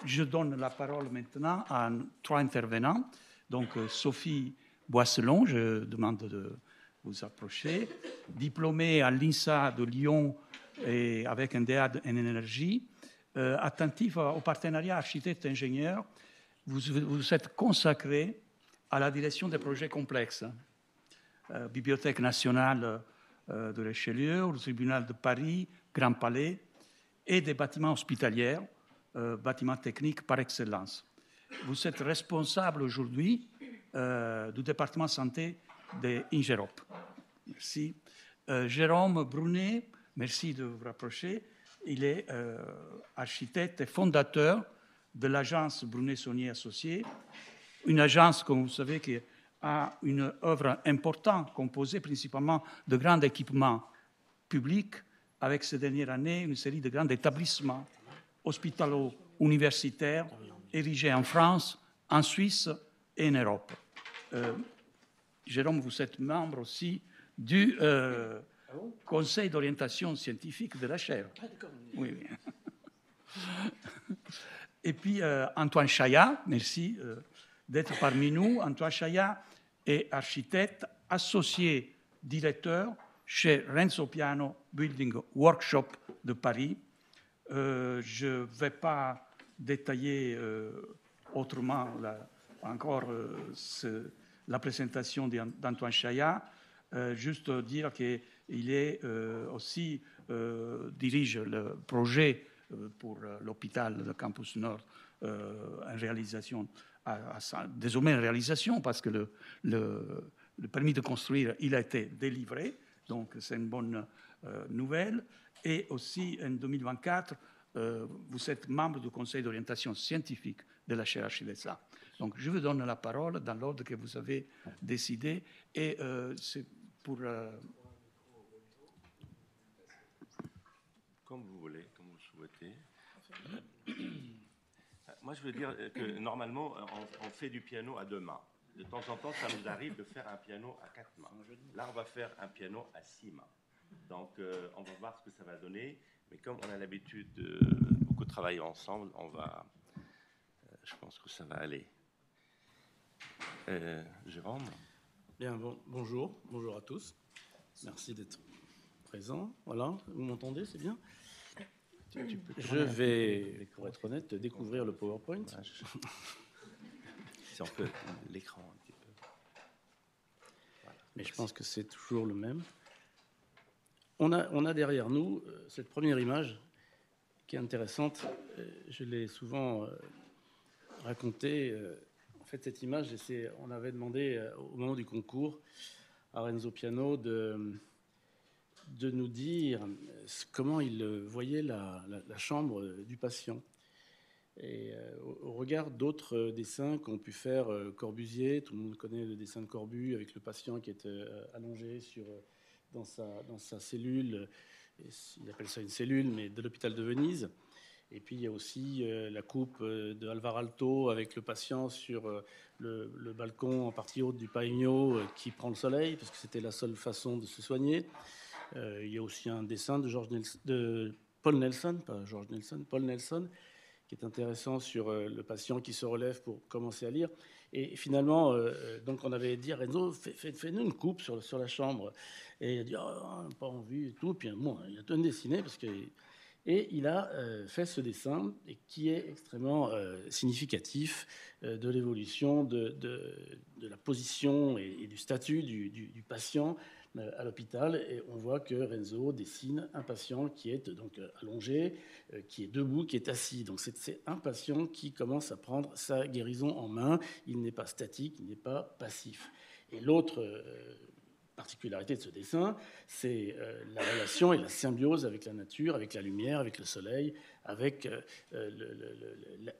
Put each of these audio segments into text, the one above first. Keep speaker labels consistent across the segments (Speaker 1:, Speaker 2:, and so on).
Speaker 1: je donne la parole maintenant à 3 intervenants. Donc, Sophie Boisselon, je demande de vous approcher, diplômée à l'INSA de Lyon et avec un DA en énergie, attentive au partenariat architecte-ingénieur. Vous êtes consacré à la direction des projets complexes. Bibliothèque nationale de Richelieu, le tribunal de Paris, Grand Palais, et des bâtiments hospitaliers, bâtiments techniques par excellence. Vous êtes responsable aujourd'hui du département santé de INGEROP. Merci. Jérôme Brunet, merci de vous rapprocher. Il est architecte et fondateur de l'agence Brunet-Saunier Associés, une agence, comme vous savez, qui a une œuvre importante composée principalement de grands équipements publics, avec ces dernières années une série de grands établissements hospitalo-universitaires érigés en France, en Suisse et en Europe. Jérôme, vous êtes membre aussi du Conseil d'orientation scientifique de la chaire. Oui, oui. Et puis Antoine Chaillat, merci d'être parmi nous. Antoine Chaillat est architecte, associé directeur chez Renzo Piano Building Workshop de Paris. Je ne vais pas détailler autrement encore la présentation d'Antoine Chaillat, juste dire qu'il est aussi dirige le projet pour l'hôpital de Campus Nord en réalisation, désormais en réalisation, parce que le permis de construire, il a été délivré, donc c'est une bonne nouvelle. Et aussi en 2024, vous êtes membre du conseil d'orientation scientifique de la chaire HDSA. Donc je vous donne la parole dans l'ordre que vous avez décidé, et c'est pour...
Speaker 2: Comme vous voulez, comme vous souhaitez. Moi, je veux dire que normalement, on fait du piano à 2 mains. De temps en temps, ça nous arrive de faire un piano à 4 mains. Là, on va faire un piano à 6 mains. Donc, on va voir ce que ça va donner. Mais comme on a l'habitude de beaucoup travailler ensemble, je pense que ça va aller. Jérôme ?
Speaker 3: Bien, bonjour à tous. Merci d'être présent. Voilà, vous m'entendez, c'est bien ? Je vais, pour être honnête, découvrir le PowerPoint.
Speaker 2: Si on peut, l'écran un petit peu. Voilà.
Speaker 3: Mais je pense que c'est toujours le même. On a derrière nous cette première image qui est intéressante. Je l'ai souvent racontée. En fait, cette image, on avait demandé au moment du concours à Renzo Piano de nous dire comment il voyait la chambre du patient. Et au regard d'autres dessins qu'ont pu faire Corbusier, tout le monde connaît le dessin de Corbu avec le patient qui est allongé dans sa cellule, il appelle ça une cellule, mais de l'hôpital de Venise. Et puis il y a aussi la coupe de Alvar Aalto avec le patient sur le balcon en partie haute du Paigno qui prend le soleil, parce que c'était la seule façon de se soigner. Il y a aussi un dessin de Paul Nelson, pas George Nelson, Paul Nelson, qui est intéressant sur le patient qui se relève pour commencer à lire. Et finalement, donc on avait dit à Renzo, fais-nous une coupe sur la chambre. Et il a dit, oh, pas envie et tout. Puis bon, il a tout dessiné parce que... Et il a fait ce dessin qui est extrêmement significatif de l'évolution de la position et du statut du patient à l'hôpital. Et on voit que Renzo dessine un patient qui est donc allongé, qui est debout, qui est assis. Donc c'est un patient qui commence à prendre sa guérison en main. Il n'est pas statique, il n'est pas passif. Et l'autre... particularité de ce dessin, c'est la relation et la symbiose avec la nature, avec la lumière, avec le soleil, avec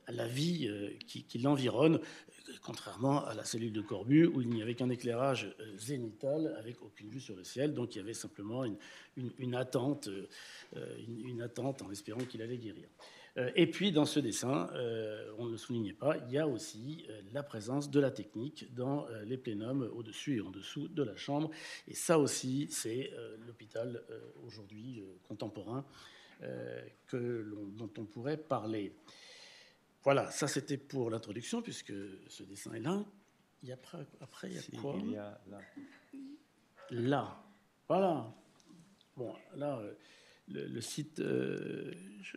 Speaker 3: la vie qui l'environne, contrairement à la cellule de Corbu, où il n'y avait qu'un éclairage zénital avec aucune vue sur le ciel, donc il y avait simplement une attente en espérant qu'il allait guérir. Et puis, dans ce dessin, on ne le soulignait pas, il y a aussi la présence de la technique dans les plénums au-dessus et en dessous de la chambre. Et ça aussi, c'est l'hôpital aujourd'hui contemporain dont on pourrait parler. Voilà, ça c'était pour l'introduction, puisque ce dessin est là. Et après il y a quoi?
Speaker 2: Il y a là.
Speaker 3: Là, voilà. Bon, là, le site,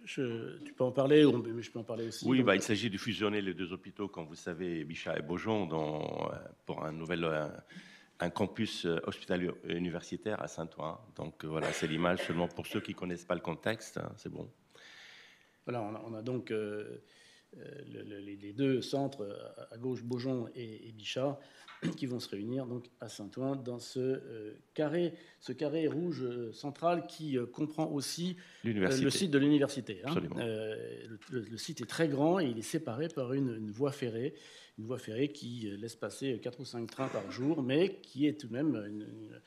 Speaker 3: tu peux en parler, mais je peux en parler aussi.
Speaker 2: Oui,
Speaker 3: donc.
Speaker 2: il s'agit de fusionner les deux hôpitaux, comme vous savez, Bichat et Beaujon, pour un campus hospitalier universitaire à Saint-Ouen. Donc voilà, c'est l'image seulement pour ceux qui ne connaissent pas le contexte, hein, c'est bon.
Speaker 3: Voilà, on a donc les deux centres, à gauche Beaujon et Bichat, qui vont se réunir donc à Saint-Ouen dans ce carré rouge central qui comprend aussi le site de l'université. Hein. Le site est très grand et il est séparé par une voie ferrée qui laisse passer 4 ou 5 trains par jour, mais qui est tout de même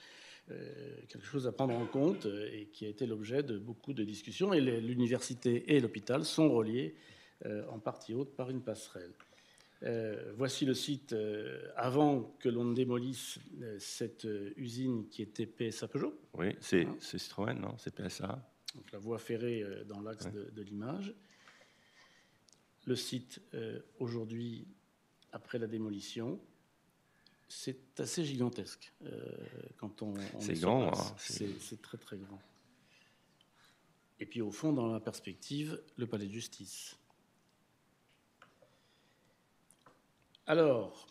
Speaker 3: quelque chose à prendre en compte et qui a été l'objet de beaucoup de discussions. Et l'université et l'hôpital sont reliés en partie haute par une passerelle. Voici le site avant que l'on ne démolisse cette usine qui était PSA Peugeot.
Speaker 2: Oui, c'est Citroën, non? C'est PSA.
Speaker 3: Donc la voie ferrée dans l'axe de l'image. Le site aujourd'hui, après la démolition, c'est assez gigantesque. Quand on
Speaker 2: c'est grand, hein,
Speaker 3: c'est très très grand. Et puis au fond, dans la perspective, le palais de justice. Alors,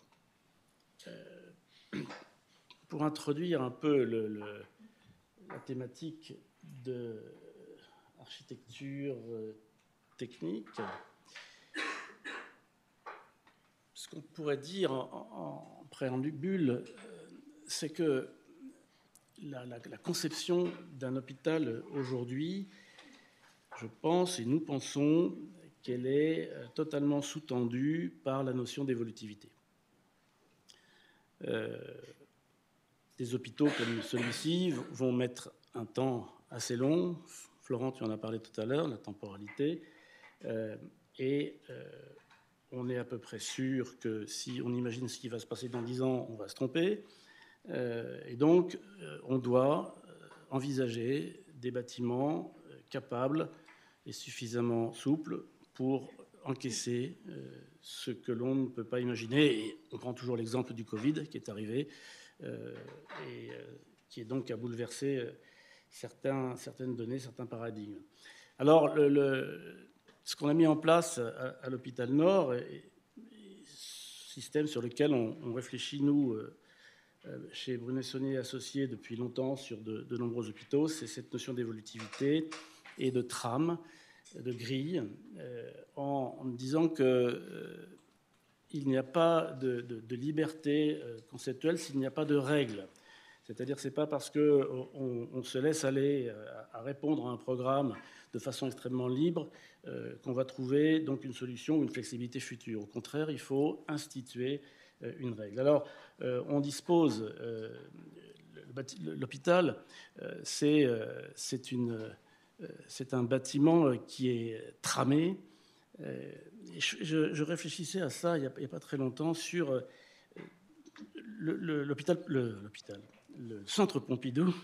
Speaker 3: pour introduire un peu la thématique de l'architecture technique, ce qu'on pourrait dire en préambule, c'est que la conception d'un hôpital aujourd'hui, je pense et nous pensons qu'elle est totalement sous-tendue par la notion d'évolutivité. Des hôpitaux comme celui-ci vont mettre un temps assez long. Florent, tu en as parlé tout à l'heure, la temporalité. Et on est à peu près sûr que si on imagine ce qui va se passer dans 10 ans, on va se tromper. Et donc, on doit envisager des bâtiments capables et suffisamment souples pour encaisser ce que l'on ne peut pas imaginer. Et on prend toujours l'exemple du Covid qui est arrivé et qui est donc à bouleverser certaines données, certains paradigmes. Alors, ce qu'on a mis en place à l'hôpital Nord est un système sur lequel on réfléchit, nous, chez Brunessonnet Associés depuis longtemps sur de nombreux hôpitaux, c'est cette notion d'évolutivité et de trame, de grille, en disant qu'il n'y a pas de liberté conceptuelle s'il n'y a pas de règles. C'est-à-dire que ce n'est pas parce qu'on se laisse aller à répondre à un programme de façon extrêmement libre qu'on va trouver donc une solution ou une flexibilité future. Au contraire, il faut instituer une règle. Alors, on dispose, l'hôpital, c'est un bâtiment qui est tramé. Je réfléchissais à ça il n'y a pas très longtemps sur le centre Pompidou.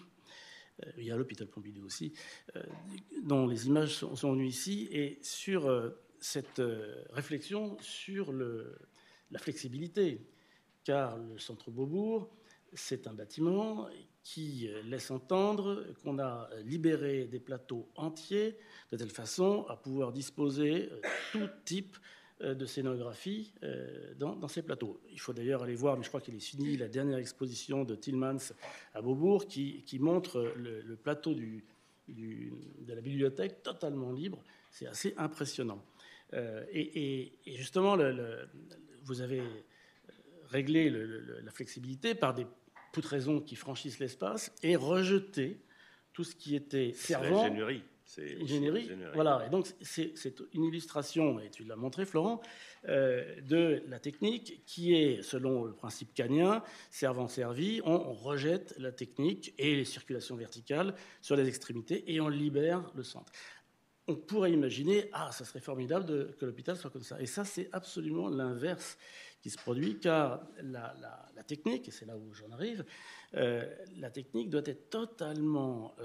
Speaker 3: Il y a l'hôpital Pompidou aussi, dont les images sont venues ici, et sur cette réflexion sur la flexibilité. Car le centre Beaubourg, c'est un bâtiment qui laisse entendre qu'on a libéré des plateaux entiers de telle façon à pouvoir disposer tout type de scénographie dans ces plateaux. Il faut d'ailleurs aller voir, mais je crois qu'il est fini, la dernière exposition de Tillmans à Beaubourg qui montre le plateau de la bibliothèque totalement libre. C'est assez impressionnant. Et justement, vous avez réglé la flexibilité par des poutraisons qui franchissent l'espace et rejeter tout ce qui était servant.
Speaker 2: C'est l'ingénierie.
Speaker 3: Voilà. Et donc, c'est une illustration, et tu l'as montré, Florent, de la technique qui est, selon le principe Canien, servant-servi, on rejette la technique et les circulations verticales sur les extrémités et on libère le centre. On pourrait imaginer, ça serait formidable que l'hôpital soit comme ça. Et ça, c'est absolument l'inverse qui se produit, car la technique, et c'est là où j'en arrive, la technique doit être totalement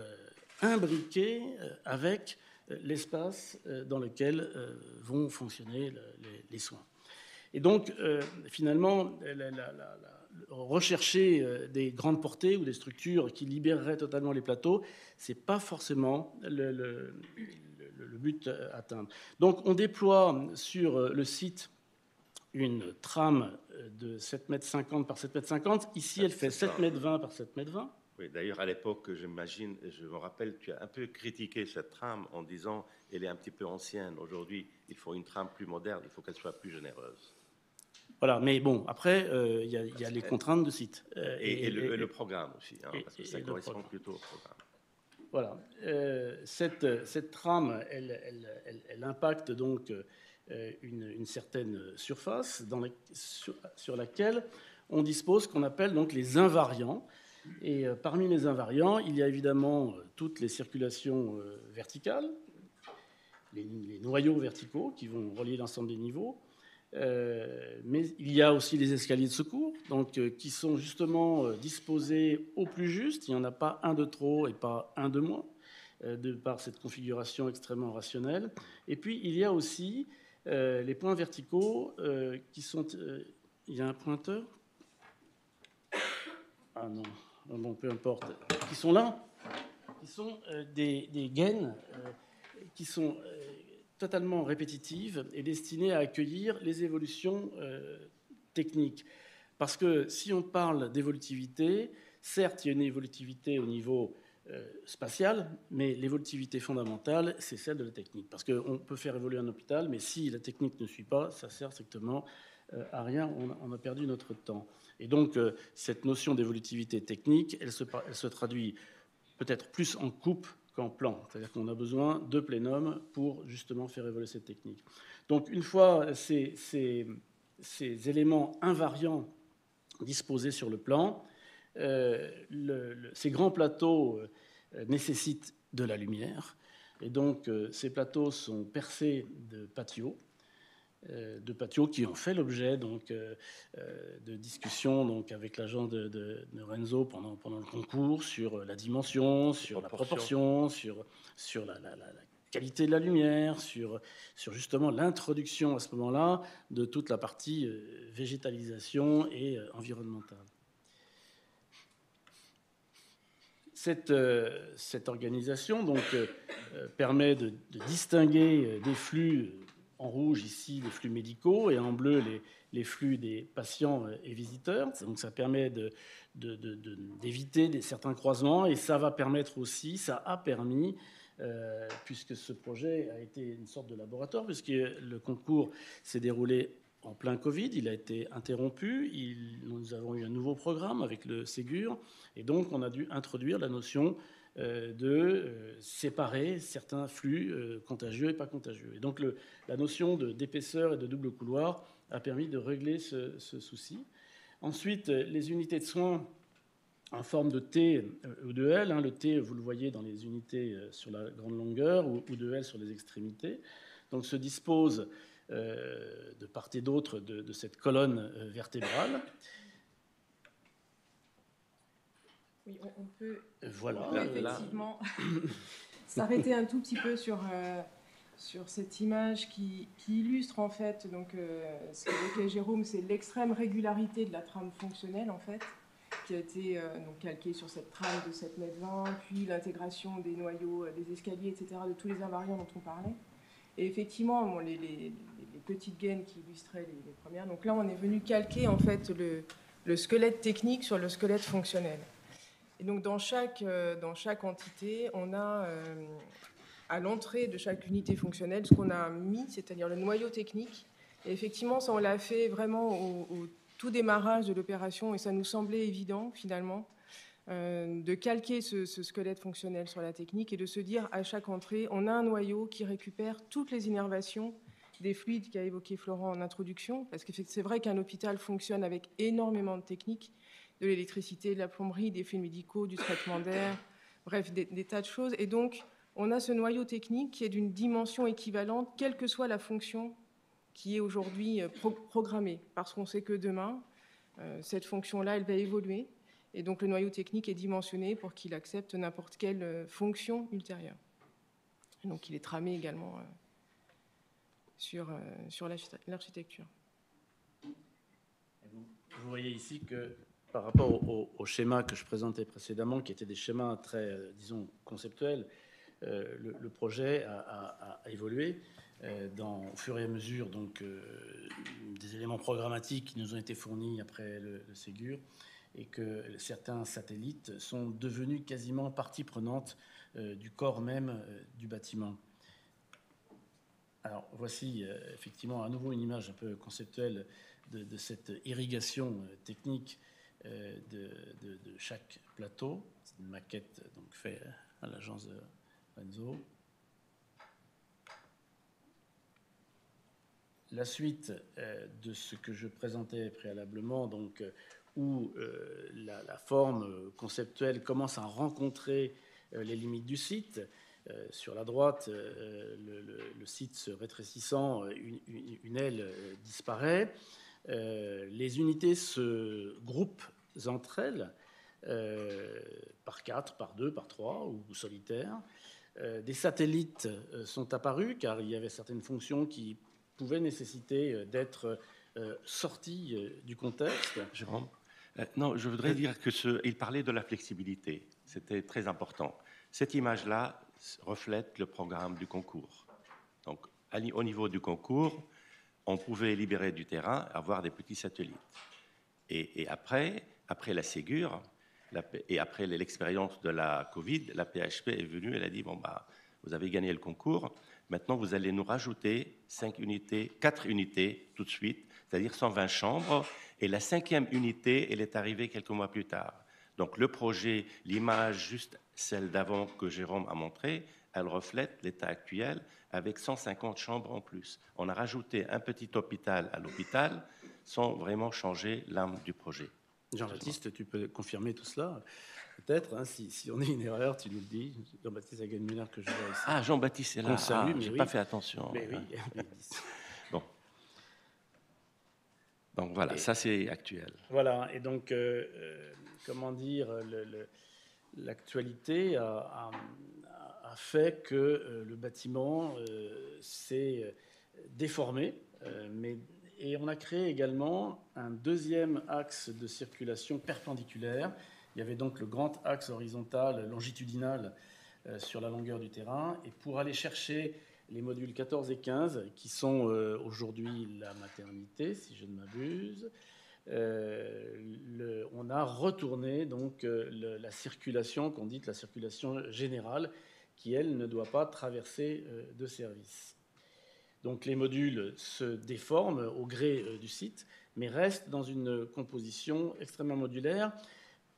Speaker 3: imbriquée avec l'espace dans lequel vont fonctionner les soins. Et donc, finalement, rechercher des grandes portées ou des structures qui libéreraient totalement les plateaux, ce n'est pas forcément le but à atteindre. Donc, on déploie sur le site une trame de 7,50 m par 7,50 m. Ici, elle fait 7,20 m par 7,20 m.
Speaker 2: Oui, d'ailleurs, à l'époque, j'imagine, je me rappelle, tu as un peu critiqué cette trame en disant qu'elle est un petit peu ancienne. Aujourd'hui, il faut une trame plus moderne, il faut qu'elle soit plus généreuse.
Speaker 3: Voilà, mais bon, après, il y a les contraintes de site.
Speaker 2: Et le programme aussi, hein, parce que ça correspond plutôt au programme.
Speaker 3: Voilà. Cette trame, elle impacte donc une certaine surface sur laquelle on dispose qu'on appelle donc les invariants. Et parmi les invariants, il y a évidemment toutes les circulations verticales, les noyaux verticaux qui vont relier l'ensemble des niveaux. Mais il y a aussi les escaliers de secours, donc, qui sont justement disposés au plus juste. Il n'y en a pas un de trop et pas un de moins, de par cette configuration extrêmement rationnelle. Et puis, il y a aussi les points verticaux qui sont... il y a un pointeur ? Ah non, bon, peu importe. Qui sont là, qui sont des gaines qui sont... totalement répétitive et destinée à accueillir les évolutions techniques. Parce que si on parle d'évolutivité, certes, il y a une évolutivité au niveau spatial, mais l'évolutivité fondamentale, c'est celle de la technique. Parce qu'on peut faire évoluer un hôpital, mais si la technique ne suit pas, ça sert strictement à rien, on a perdu notre temps. Et donc, cette notion d'évolutivité technique, elle se traduit peut-être plus en coupe qu'en plan. C'est-à-dire qu'on a besoin de plénum pour justement faire évoluer cette technique. Donc, une fois ces éléments invariants disposés sur le plan, ces grands plateaux nécessitent de la lumière. Et donc, ces plateaux sont percés de patios qui ont fait l'objet donc, de discussions donc, avec l'agent de Renzo pendant le concours sur la dimension, sur la proportion, sur la qualité de la lumière, sur justement l'introduction à ce moment-là de toute la partie végétalisation et environnementale. Cette organisation donc, permet de distinguer des flux en rouge ici les flux médicaux et en bleu les flux des patients et visiteurs. Donc ça permet d'éviter certains croisements et ça va permettre aussi, ça a permis, puisque ce projet a été une sorte de laboratoire, puisque le concours s'est déroulé en plein Covid, il a été interrompu, nous avons eu un nouveau programme avec le Ségur et donc on a dû introduire la notion de séparer certains flux contagieux et pas contagieux. Et donc la notion d'épaisseur et de double couloir a permis de régler ce souci. Ensuite, les unités de soins en forme de T ou de L. Le T, vous le voyez dans les unités sur la grande longueur ou de L sur les extrémités. Donc se disposent de part et d'autre de cette colonne vertébrale.
Speaker 4: Oui, on peut
Speaker 3: voilà,
Speaker 4: effectivement s'arrêter un tout petit peu sur cette image qui illustre en fait donc, ce qu'évoquait Jérôme, c'est l'extrême régularité de la trame fonctionnelle en fait, qui a été donc calquée sur cette trame de 7,20 m, puis l'intégration des noyaux, des escaliers, etc., de tous les invariants dont on parlait. Et effectivement, bon, les petites gaines qui illustraient les premières, donc là on est venu calquer en fait le squelette technique sur le squelette fonctionnel. Et donc, dans chaque entité, on a à l'entrée de chaque unité fonctionnelle ce qu'on a mis, c'est-à-dire le noyau technique. Et effectivement, ça, on l'a fait vraiment au tout démarrage de l'opération et ça nous semblait évident, finalement, de calquer ce squelette fonctionnel sur la technique et de se dire, à chaque entrée, on a un noyau qui récupère toutes les innervations des fluides qu'a évoqué Florent en introduction, parce que c'est vrai qu'un hôpital fonctionne avec énormément de techniques, de l'électricité, de la plomberie, des fluides médicaux, du traitement d'air, bref, des tas de choses. Et donc, on a ce noyau technique qui est d'une dimension équivalente, quelle que soit la fonction qui est aujourd'hui programmée, parce qu'on sait que demain, cette fonction-là, elle va évoluer. Et donc, le noyau technique est dimensionné pour qu'il accepte n'importe quelle fonction ultérieure. Donc il est tramé également sur l'architecture.
Speaker 3: Vous voyez ici que par rapport au schéma que je présentais précédemment, qui étaient des schémas très, disons, conceptuels, le projet a évolué au fur et à mesure donc, des éléments programmatiques qui nous ont été fournis après le Ségur, et que certains satellites sont devenus quasiment partie prenante du corps même du bâtiment. Alors voici effectivement à nouveau une image un peu conceptuelle de cette irrigation technique de chaque plateau. C'est une maquette donc faite à l'agence de Renzo. La suite de ce que je présentais préalablement, donc, où la forme conceptuelle commence à rencontrer les limites du site. Sur la droite, le site se rétrécissant, une aile disparaît. Les unités se groupent entre elles, par 4, par 2, par 3 ou solitaires. Des satellites sont apparus car il y avait certaines fonctions qui pouvaient nécessiter d'être sorties du contexte.
Speaker 2: Jérôme, non, je voudrais dire qu'il parlait de la flexibilité. C'était très important. Cette image-là reflète le programme du concours. Donc, au niveau du concours, on pouvait libérer du terrain, avoir des petits satellites. Et après la Ségur, et après l'expérience de la Covid, la PHP est venue, elle a dit, bon, bah, vous avez gagné le concours, maintenant vous allez nous rajouter 4 unités tout de suite, c'est-à-dire 120 chambres, et la 5e unité, elle est arrivée quelques mois plus tard. Donc le projet, l'image juste celle d'avant que Jérôme a montrée, elle reflète l'état actuel avec 150 chambres en plus. On a rajouté un petit hôpital à l'hôpital sans vraiment changer l'âme du projet.
Speaker 3: Jean-Baptiste, tu peux confirmer tout cela? Peut-être, hein, si on a une erreur, tu nous le dis. Jean-Baptiste Aguenmunard que je vois ici.
Speaker 2: Ah, Jean-Baptiste est là. J'ai pas fait attention.
Speaker 3: Mais oui.
Speaker 2: Bon. Donc voilà, ça c'est actuel.
Speaker 3: Voilà, et donc, comment dire, l'actualité a fait que le bâtiment s'est déformé, et on a créé également un deuxième axe de circulation perpendiculaire. Il y avait donc le grand axe horizontal, longitudinal, sur la longueur du terrain. Et pour aller chercher les modules 14 et 15, qui sont aujourd'hui la maternité, si je ne m'abuse, on a retourné donc, la circulation, qu'on dit la circulation générale, qui, elle, ne doit pas traverser de service. Donc les modules se déforment au gré du site, mais restent dans une composition extrêmement modulaire,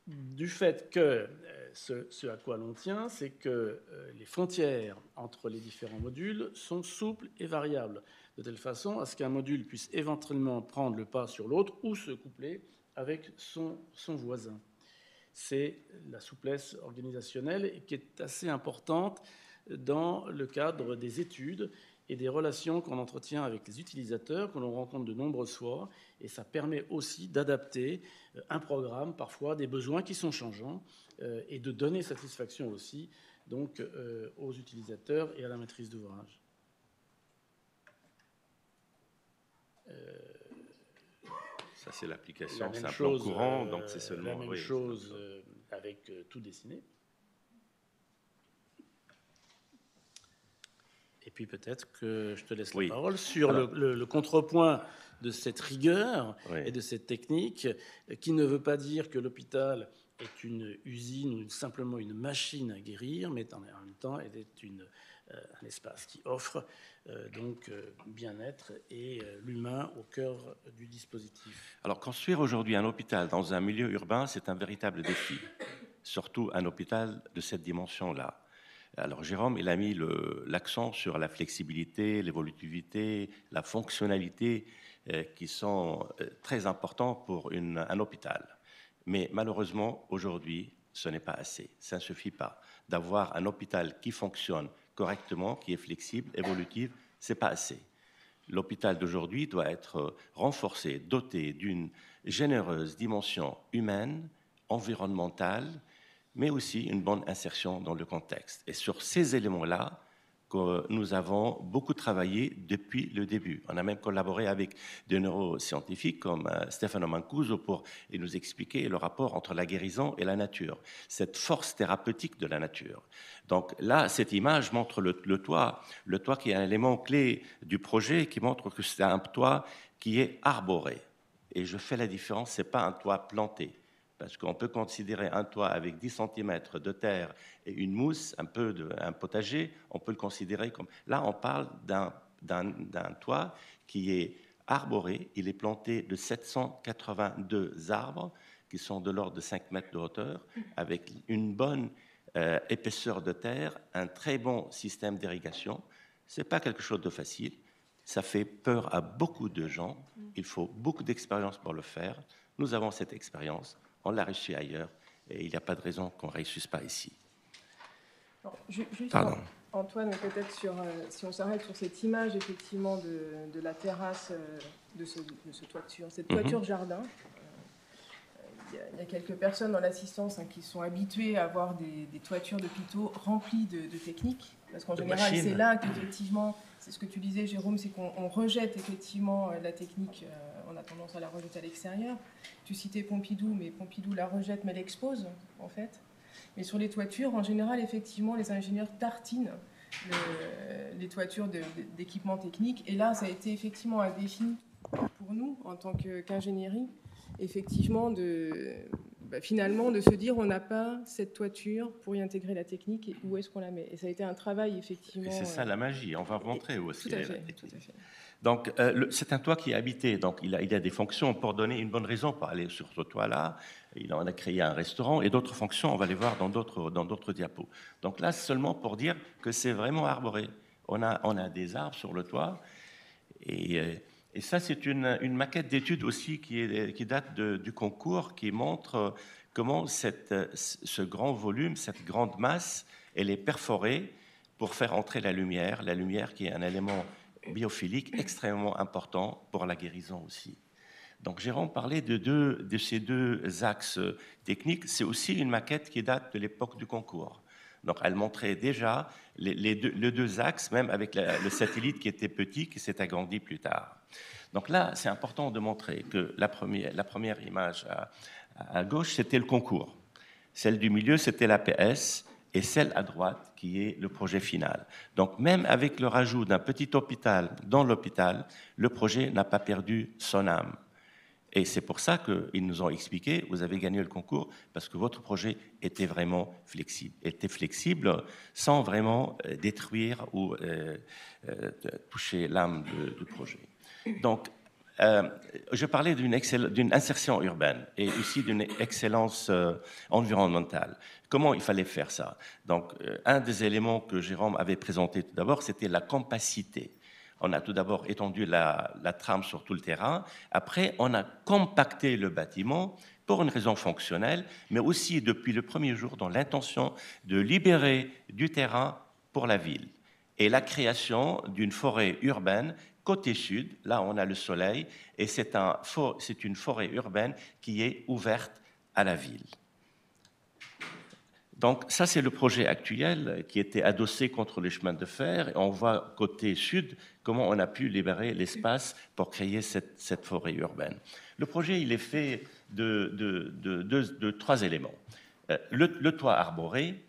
Speaker 3: du fait que ce à quoi l'on tient, c'est que les frontières entre les différents modules sont souples et variables, de telle façon à ce qu'un module puisse éventuellement prendre le pas sur l'autre ou se coupler avec son voisin. C'est la souplesse organisationnelle qui est assez importante dans le cadre des études et des relations qu'on entretient avec les utilisateurs, que l'on rencontre de nombreuses fois, et ça permet aussi d'adapter un programme, parfois des besoins qui sont changeants, et de donner satisfaction aussi donc, aux utilisateurs et à la maîtrise d'ouvrage.
Speaker 2: Ça, c'est l'application, c'est un plan courant, donc c'est seulement...
Speaker 3: La même chose avec tout dessiné. Et puis peut-être que je te laisse la parole sur le contrepoint de cette rigueur et de cette technique, qui ne veut pas dire que l'hôpital est une usine ou simplement une machine à guérir, mais en même temps, elle est un espace qui offre donc bien-être et l'humain au cœur du dispositif.
Speaker 2: Alors, construire aujourd'hui un hôpital dans un milieu urbain, c'est un véritable défi, surtout un hôpital de cette dimension-là. Alors Jérôme, il a mis l'accent sur la flexibilité, l'évolutivité, la fonctionnalité qui sont très importants pour un hôpital. Mais malheureusement, aujourd'hui, ce n'est pas assez. Ça ne suffit pas. D'avoir un hôpital qui fonctionne correctement, qui est flexible, évolutif, ce n'est pas assez. L'hôpital d'aujourd'hui doit être renforcé, doté d'une généreuse dimension humaine, environnementale, mais aussi une bonne insertion dans le contexte. Et sur ces éléments-là, que nous avons beaucoup travaillé depuis le début. On a même collaboré avec des neuroscientifiques comme Stefano Mancuso pour nous expliquer le rapport entre la guérison et la nature, cette force thérapeutique de la nature. Donc là, cette image montre le toit qui est un élément clé du projet, qui montre que c'est un toit qui est arboré. Et je fais la différence, ce n'est pas un toit planté. Parce qu'on peut considérer un toit avec 10 cm de terre et une mousse, un potager, on peut le considérer comme... Là, on parle d'un toit qui est arboré. Il est planté de 782 arbres qui sont de l'ordre de 5 mètres de hauteur, avec une bonne épaisseur de terre, un très bon système d'irrigation. Ce n'est pas quelque chose de facile. Ça fait peur à beaucoup de gens. Il faut beaucoup d'expérience pour le faire. Nous avons cette expérience. On l'a réussi ailleurs et il n'y a pas de raison qu'on ne réussisse pas ici.
Speaker 4: Juste Antoine, peut-être si on s'arrête sur cette image effectivement de la terrasse de ce toiture, cette toiture jardin. Il y a quelques personnes dans l'assistance qui sont habituées à avoir des toitures d'hôpitaux remplies de techniques. Parce qu'en général, c'est là qu'effectivement, c'est ce que tu disais, Jérôme, c'est qu'on rejette effectivement la technique, on a tendance à la rejeter à l'extérieur. Tu citais Pompidou, mais Pompidou la rejette, mais l'expose, en fait. Mais sur les toitures, en général, effectivement, les ingénieurs tartinent les toitures d'équipements techniques. Et là, ça a été effectivement un défi pour nous, en tant qu'ingénierie, effectivement, finalement, de se dire on n'a pas cette toiture pour y intégrer la technique et où est-ce qu'on la met. Et ça a été un travail, effectivement...
Speaker 2: Et c'est ça la magie, on va montrer où est-ce
Speaker 4: qu'elle est la technique. Tout à fait.
Speaker 2: Donc, c'est un toit qui est habité, donc il a des fonctions pour donner une bonne raison pour aller sur ce toit-là. On a créé un restaurant et d'autres fonctions, on va les voir dans d'autres diapos. Donc là, seulement pour dire que c'est vraiment arboré. On a des arbres sur le toit et ça, c'est une maquette d'étude aussi qui date du concours, qui montre comment ce grand volume, cette grande masse, elle est perforée pour faire entrer la lumière qui est un élément biophilique extrêmement important pour la guérison aussi. Donc Jérôme parlait de ces deux axes techniques. C'est aussi une maquette qui date de l'époque du concours. Donc elle montrait déjà les deux axes, même avec le satellite qui était petit, qui s'est agrandi plus tard. Donc là, c'est important de montrer que la première image à gauche, c'était le concours. Celle du milieu, c'était l'APS. Et celle à droite qui est le projet final. Donc même avec le rajout d'un petit hôpital dans l'hôpital, le projet n'a pas perdu son âme. Et c'est pour ça qu'ils nous ont expliqué, vous avez gagné le concours parce que votre projet était vraiment flexible, sans vraiment détruire ou toucher l'âme du projet. Donc, je parlais d'une insertion urbaine et aussi d'une excellence environnementale. Comment il fallait faire ça? Donc, un des éléments que Jérôme avait présenté tout d'abord, c'était la compacité. On a tout d'abord étendu la trame sur tout le terrain. Après, on a compacté le bâtiment pour une raison fonctionnelle, mais aussi depuis le premier jour dans l'intention de libérer du terrain pour la ville. Et la création d'une forêt urbaine côté sud, là on a le soleil, et c'est une forêt urbaine qui est ouverte à la ville. Donc ça c'est le projet actuel qui était adossé contre les chemins de fer. Et on voit côté sud comment on a pu libérer l'espace pour créer cette forêt urbaine. Le projet il est fait de trois éléments. Le toit arboré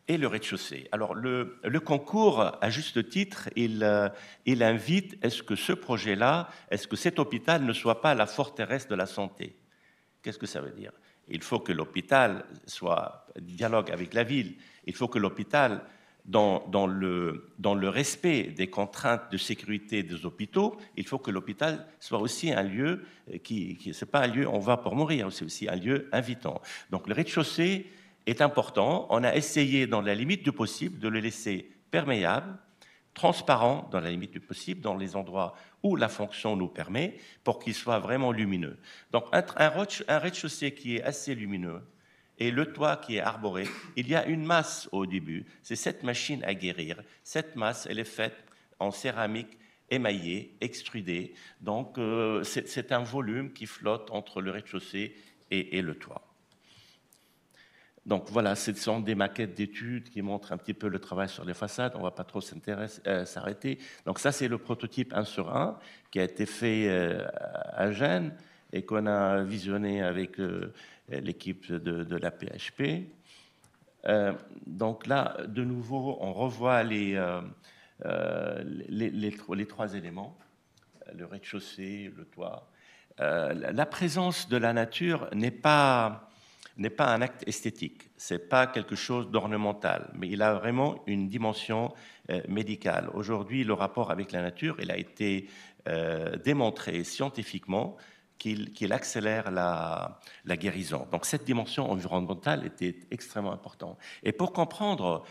Speaker 2: et le rez-de-chaussée. Alors le concours, à juste titre, il invite est-ce que ce projet-là, est-ce que cet hôpital ne soit pas la forteresse de la santé? Qu'est-ce que ça veut dire? Il faut que l'hôpital soit dialogue avec la ville. Il faut que l'hôpital, dans le respect des contraintes de sécurité des hôpitaux, il faut que l'hôpital soit aussi un lieu c'est pas un lieu on va pour mourir, c'est aussi un lieu invitant. Donc le rez-de-chaussée est important. On a essayé, dans la limite du possible, de le laisser perméable, transparent dans la limite du possible, dans les endroits où la fonction nous permet, pour qu'il soit vraiment lumineux. Donc un rez-de-chaussée qui est assez lumineux et le toit qui est arboré, il y a une masse au début. C'est cette machine à guérir. Cette masse, elle est faite en céramique émaillée, extrudée. Donc c'est un volume qui flotte entre le rez-de-chaussée et le toit. Donc voilà, ce sont des maquettes d'études qui montrent un petit peu le travail sur les façades. On ne va pas trop s'arrêter. Donc ça, c'est le prototype 1 sur 1 qui a été fait à Gênes et qu'on a visionné avec l'équipe de la PHP. Donc là, de nouveau, on revoit les 3 éléments, le rez-de-chaussée, le toit. La présence de la nature n'est pas un acte esthétique, c'est pas quelque chose d'ornemental, mais il a vraiment une dimension médicale. Aujourd'hui, le rapport avec la nature, il a été démontré scientifiquement qu'il accélère la guérison. Donc cette dimension environnementale était extrêmement importante. Et pour comprendre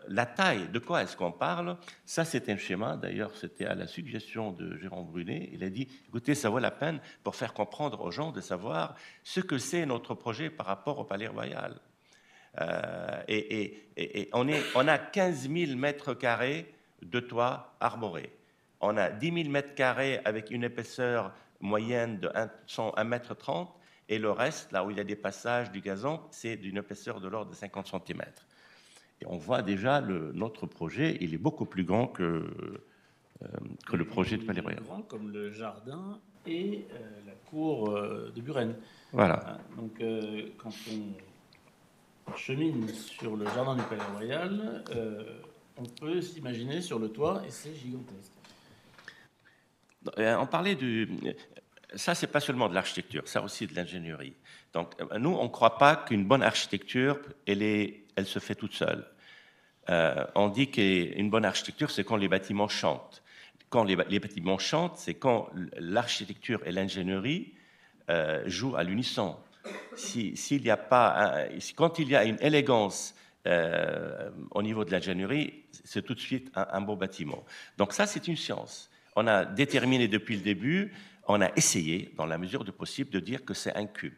Speaker 2: la taille, de quoi est-ce qu'on parle, ça c'est un schéma, d'ailleurs c'était à la suggestion de Jérôme Brunet, il a dit, écoutez, ça vaut la peine pour faire comprendre aux gens de savoir ce que c'est notre projet par rapport au Palais Royal. Et on a 15 000 mètres carrés de toit arboré. On a 10 000 mètres carrés avec une épaisseur moyenne de 1 mètre 30, et le reste, là où il y a des passages du gazon, c'est d'une épaisseur de l'ordre de 50 cm. Et on voit déjà notre projet, il est beaucoup plus grand que le projet de Palais Royal.
Speaker 3: Grand comme le jardin et la cour de Buren.
Speaker 2: Voilà.
Speaker 3: Donc quand on chemine sur le jardin du Palais Royal, on peut s'imaginer sur le toit, et c'est gigantesque.
Speaker 2: On parlait ça, c'est pas seulement de l'architecture, ça aussi de l'ingénierie. Donc, nous, on ne croit pas qu'une bonne architecture, elle se fait toute seule. On dit qu'une bonne architecture, c'est quand les bâtiments chantent. Quand les bâtiments chantent, c'est quand l'architecture et l'ingénierie jouent à l'unisson. Quand il y a une élégance au niveau de l'ingénierie, c'est tout de suite un beau bâtiment. Donc ça, c'est une science. On a déterminé depuis le début, on a essayé, dans la mesure du possible, de dire que c'est un cube.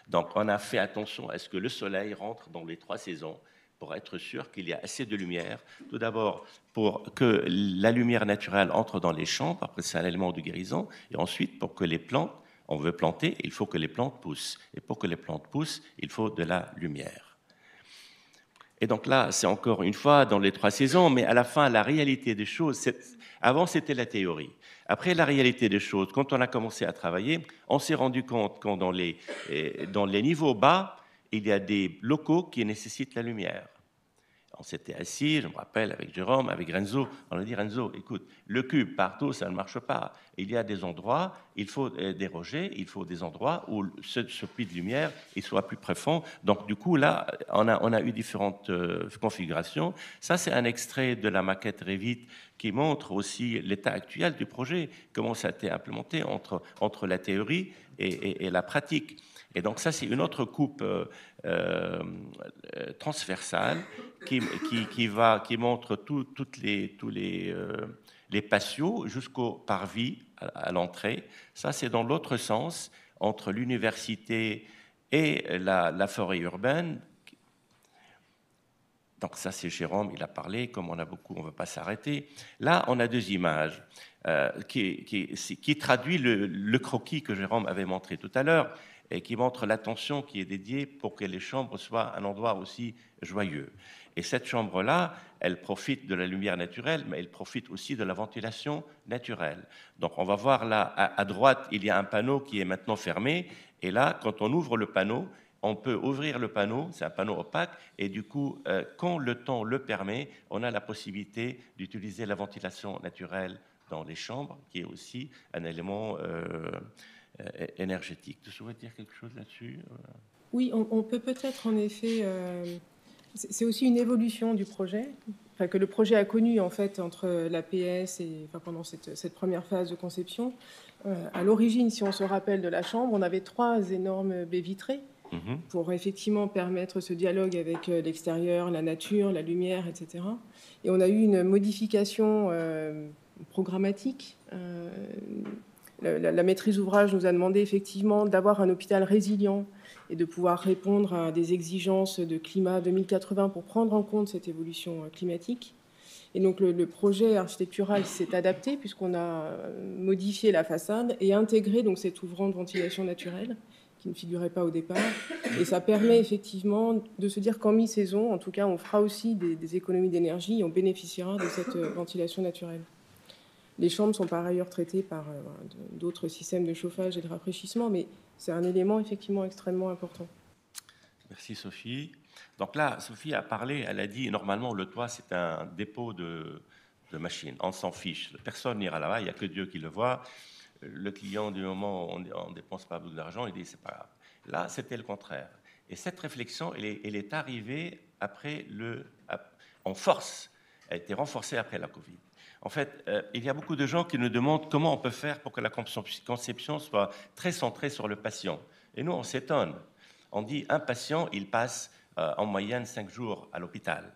Speaker 2: Donc on a fait attention à ce que le soleil rentre dans les 3 saisons pour être sûr qu'il y a assez de lumière. Tout d'abord, pour que la lumière naturelle entre dans les chambres, après c'est un élément de guérison, et ensuite pour que les plantes, on veut planter, il faut que les plantes poussent. Et pour que les plantes poussent, il faut de la lumière. Et donc là, c'est encore une fois dans les 3 saisons, mais à la fin, la réalité des choses, avant c'était la théorie. Après, la réalité des choses, quand on a commencé à travailler, on s'est rendu compte que dans les niveaux bas, il y a des locaux qui nécessitent la lumière. On s'était assis, je me rappelle, avec Jérôme, avec Renzo, on a dit, Renzo, écoute, le cube partout, ça ne marche pas. Il y a des endroits, il faut déroger, il faut des endroits où ce puits de lumière il soit plus profond. Donc du coup, là, on a eu différentes configurations. Ça, c'est un extrait de la maquette Revit qui montre aussi l'état actuel du projet, comment ça a été implémenté entre la théorie et la pratique. Et donc ça, c'est une autre coupe transversale qui montre tous les patios jusqu'au parvis à l'entrée. Ça, c'est dans l'autre sens, entre l'université et la forêt urbaine. Donc ça, c'est Jérôme, il a parlé, comme on a beaucoup, on ne va pas s'arrêter. Là, on a 2 images qui traduit le croquis que Jérôme avait montré tout à l'heure, et qui montre l'attention qui est dédiée pour que les chambres soient un endroit aussi joyeux. Et cette chambre-là, elle profite de la lumière naturelle, mais elle profite aussi de la ventilation naturelle. Donc on va voir là, à droite, il y a un panneau qui est maintenant fermé, et là, quand on ouvre le panneau, on peut ouvrir le panneau, c'est un panneau opaque, et du coup, quand le temps le permet, on a la possibilité d'utiliser la ventilation naturelle dans les chambres, qui est aussi un élément énergétique. Tu souhaites dire quelque chose là-dessus ?
Speaker 4: Oui, on peut peut-être en effet... c'est aussi une évolution du projet, enfin, que le projet a connu en fait entre l'APS et pendant cette première phase de conception. À l'origine, si on se rappelle de la chambre, on avait 3 énormes baies vitrées pour effectivement permettre ce dialogue avec l'extérieur, la nature, la lumière, etc. Et on a eu une modification programmatique. La maîtrise ouvrage nous a demandé effectivement d'avoir un hôpital résilient et de pouvoir répondre à des exigences de climat 2080 pour prendre en compte cette évolution climatique. Et donc le projet architectural s'est adapté puisqu'on a modifié la façade et intégré donc cet ouvrant de ventilation naturelle qui ne figuraient pas au départ. Et ça permet effectivement de se dire qu'en mi-saison, en tout cas, on fera aussi des économies d'énergie et on bénéficiera de cette ventilation naturelle. Les chambres sont par ailleurs traitées par d'autres systèmes de chauffage et de rafraîchissement, mais c'est un élément effectivement extrêmement important.
Speaker 2: Merci Sophie. Donc là, Sophie a parlé, elle a dit, normalement, le toit, c'est un dépôt de machines. On s'en fiche. Personne n'ira là-bas, il n'y a que Dieu qui le voit. Le client, du moment où on ne dépense pas beaucoup d'argent, il dit, c'est pas grave. Là, c'était le contraire. Et cette réflexion, elle est arrivée après en force. Elle a été renforcée après la Covid. En fait, il y a beaucoup de gens qui nous demandent comment on peut faire pour que la conception soit très centrée sur le patient. Et nous, on s'étonne. On dit, un patient, il passe en moyenne 5 jours à l'hôpital.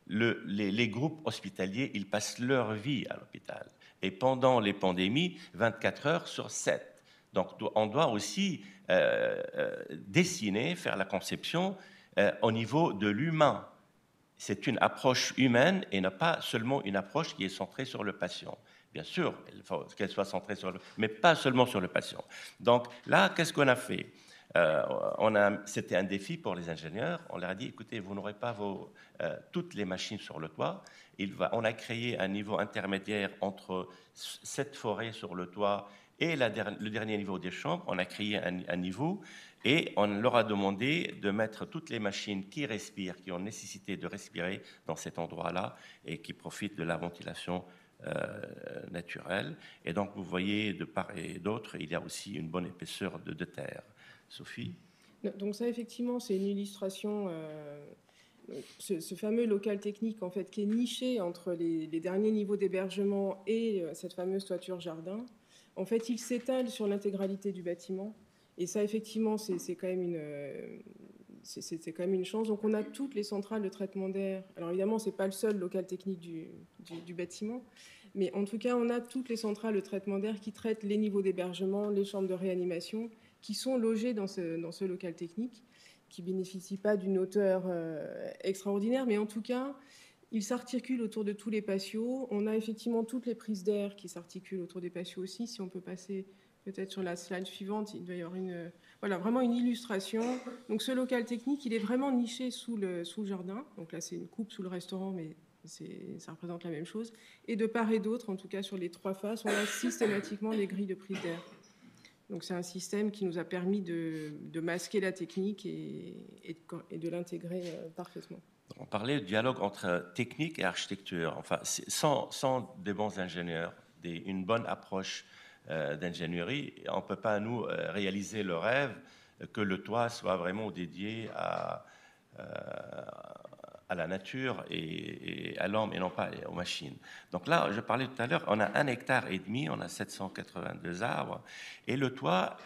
Speaker 2: Les groupes hospitaliers, ils passent leur vie à l'hôpital. Et pendant les pandémies, 24 heures sur 7. Donc, on doit aussi dessiner, faire la conception au niveau de l'humain. C'est une approche humaine et non pas seulement une approche qui est centrée sur le patient. Bien sûr, il faut qu'elle soit centrée sur mais pas seulement sur le patient. Donc là, qu'est-ce qu'on a fait ? C'était un défi pour les ingénieurs. On leur a dit, écoutez, vous n'aurez pas toutes les machines sur le toit. On a créé un niveau intermédiaire entre cette forêt sur le toit et le dernier niveau des chambres. On a créé un niveau et on leur a demandé de mettre toutes les machines qui respirent, qui ont nécessité de respirer dans cet endroit-là et qui profitent de la ventilation naturelle. Et donc, vous voyez, de part et d'autre, il y a aussi une bonne épaisseur de terre. Sophie ?
Speaker 4: Donc ça, effectivement, c'est une illustration, ce fameux local technique, en fait, qui est niché entre les derniers niveaux d'hébergement et cette fameuse toiture jardin. En fait, il s'étale sur l'intégralité du bâtiment. Et ça, effectivement, c'est quand même une chance. Donc, on a toutes les centrales de traitement d'air. Alors, évidemment, ce n'est pas le seul local technique du bâtiment. Mais en tout cas, on a toutes les centrales de traitement d'air qui traitent les niveaux d'hébergement, les chambres de réanimation, qui sont logées dans ce local technique, qui ne bénéficient pas d'une hauteur extraordinaire. Mais en tout cas, ils s'articulent autour de tous les patios. On a effectivement toutes les prises d'air qui s'articulent autour des patios aussi. Si on peut passer peut-être sur la slide suivante, il doit y avoir vraiment une illustration. Donc ce local technique, il est vraiment niché sous le jardin. Donc là, c'est une coupe sous le restaurant, mais ça représente la même chose. Et de part et d'autre, en tout cas sur les 3 faces, on a systématiquement des grilles de prise d'air. Donc c'est un système qui nous a permis de masquer la technique et de l'intégrer parfaitement.
Speaker 2: On parlait du dialogue entre technique et architecture. Enfin, sans des bons ingénieurs, une bonne approche d'ingénierie, on ne peut pas, nous, réaliser le rêve que le toit soit vraiment dédié à la nature et à l'homme et non pas aux machines. Donc là, je parlais tout à l'heure, on a 1,5 hectare, on a 782 arbres, et le toit,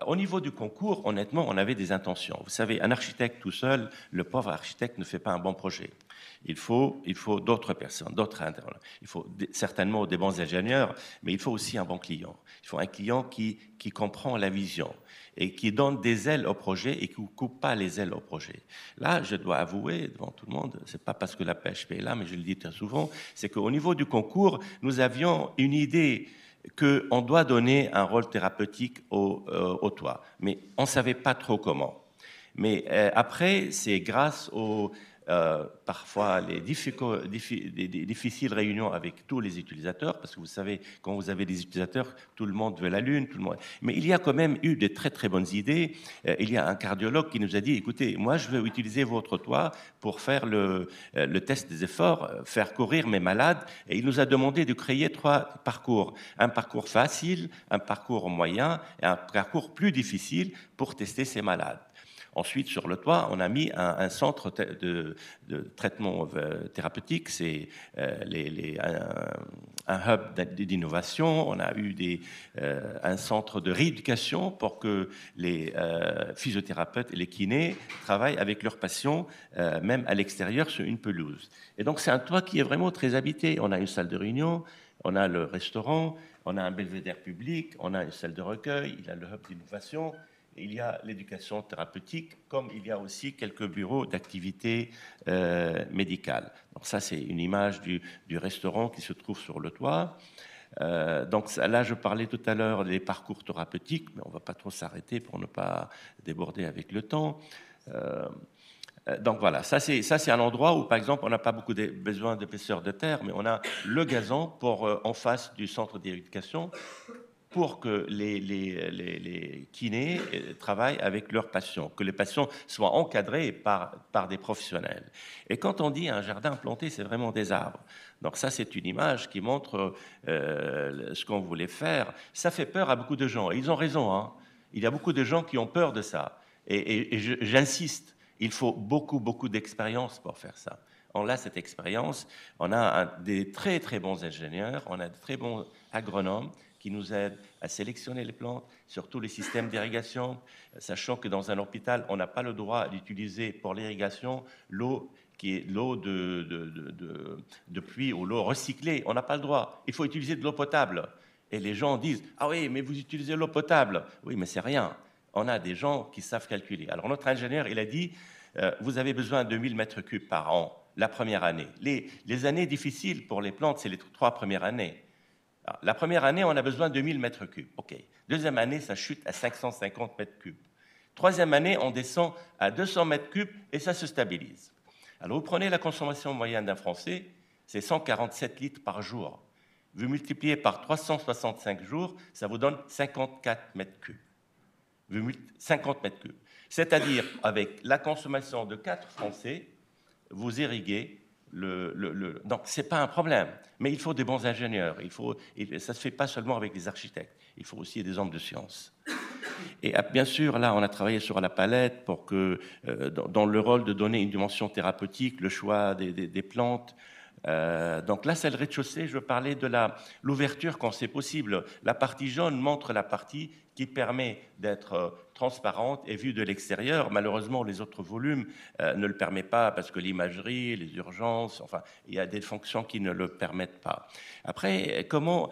Speaker 2: au niveau du concours, honnêtement, on avait des intentions. Vous savez, un architecte tout seul, le pauvre architecte ne fait pas un bon projet. Il faut d'autres personnes, d'autres intervenants. Il faut certainement des bons ingénieurs, mais il faut aussi un bon client. Il faut un client qui comprend la vision et qui donne des ailes au projet et qui ne coupe pas les ailes au projet. Là, je dois avouer devant tout le monde, ce n'est pas parce que la PHP est là, mais je le dis très souvent, c'est qu'au niveau du concours, nous avions une idée qu'on doit donner un rôle thérapeutique au toit, mais on ne savait pas trop comment. Mais après, c'est grâce aux... parfois les difficiles réunions avec tous les utilisateurs, parce que vous savez, quand vous avez des utilisateurs, tout le monde veut la Lune, tout le monde. Mais il y a quand même eu de très très bonnes idées. Il y a un cardiologue qui nous a dit, écoutez, moi je veux utiliser votre toit pour faire le test des efforts, faire courir mes malades, et il nous a demandé de créer 3 parcours. Un parcours facile, un parcours moyen et un parcours plus difficile pour tester ces malades. Ensuite, sur le toit, on a mis un centre de traitement thérapeutique, c'est un hub d'innovation. On a eu un centre de rééducation pour que les physiothérapeutes et les kinés travaillent avec leurs patients, même à l'extérieur, sur une pelouse. Et donc, c'est un toit qui est vraiment très habité. On a une salle de réunion, on a le restaurant, on a un belvédère public, on a une salle de recueil, il y a le hub d'innovation. Il y a l'éducation thérapeutique, comme il y a aussi quelques bureaux d'activité médicale. Donc ça, c'est une image du restaurant qui se trouve sur le toit. Donc là, je parlais tout à l'heure des parcours thérapeutiques, mais on ne va pas trop s'arrêter pour ne pas déborder avec le temps. Donc voilà, ça c'est un endroit où, par exemple, on n'a pas beaucoup besoin d'épaisseur de terre, mais on a le gazon en face du centre d'éducation pour que les kinés travaillent avec leurs patients, que les patients soient encadrés par des professionnels. Et quand on dit un jardin planté, c'est vraiment des arbres. Donc ça, c'est une image qui montre ce qu'on voulait faire. Ça fait peur à beaucoup de gens. Et ils ont raison, hein. Il y a beaucoup de gens qui ont peur de ça. Et j'insiste, il faut beaucoup d'expérience pour faire ça. On a cette expérience, on a des très bons ingénieurs, on a de très bons agronomes qui nous aident à sélectionner les plantes, surtout les systèmes d'irrigation, sachant que dans un hôpital, on n'a pas le droit d'utiliser pour l'irrigation l'eau qui est l'eau de pluie ou l'eau recyclée. On n'a pas le droit. Il faut utiliser de l'eau potable. Et les gens disent « Ah oui, mais vous utilisez l'eau potable ». Oui, mais c'est rien. On a des gens qui savent calculer. Alors notre ingénieur, il a dit vous avez besoin de 1000 mètres cubes par an la première année. Les années difficiles pour les plantes, c'est les 3 premières années. Alors, la première année, on a besoin de 1000 mètres cubes. OK. Deuxième année, ça chute à 550 mètres cubes. Troisième année, on descend à 200 mètres cubes et ça se stabilise. Alors vous prenez la consommation moyenne d'un Français, c'est 147 litres par jour. Vous multipliez par 365 jours, ça vous donne 54 mètres cubes. 50 mètres cubes. C'est-à-dire, avec la consommation de 4 Français, vous irriguez Donc, ce n'est pas un problème, mais il faut des bons ingénieurs. Ça ne se fait pas seulement avec des architectes, il faut aussi des hommes de science. Et bien sûr, là, on a travaillé sur la palette pour que, dans le rôle de donner une dimension thérapeutique, le choix des plantes. Donc là, c'est le rez-de-chaussée. Je veux parler de l'ouverture quand c'est possible. La partie jaune montre la partie qui permet d'être transparente et vue de l'extérieur. Malheureusement, les autres volumes ne le permettent pas parce que l'imagerie, les urgences, enfin, il y a des fonctions qui ne le permettent pas. Après, comment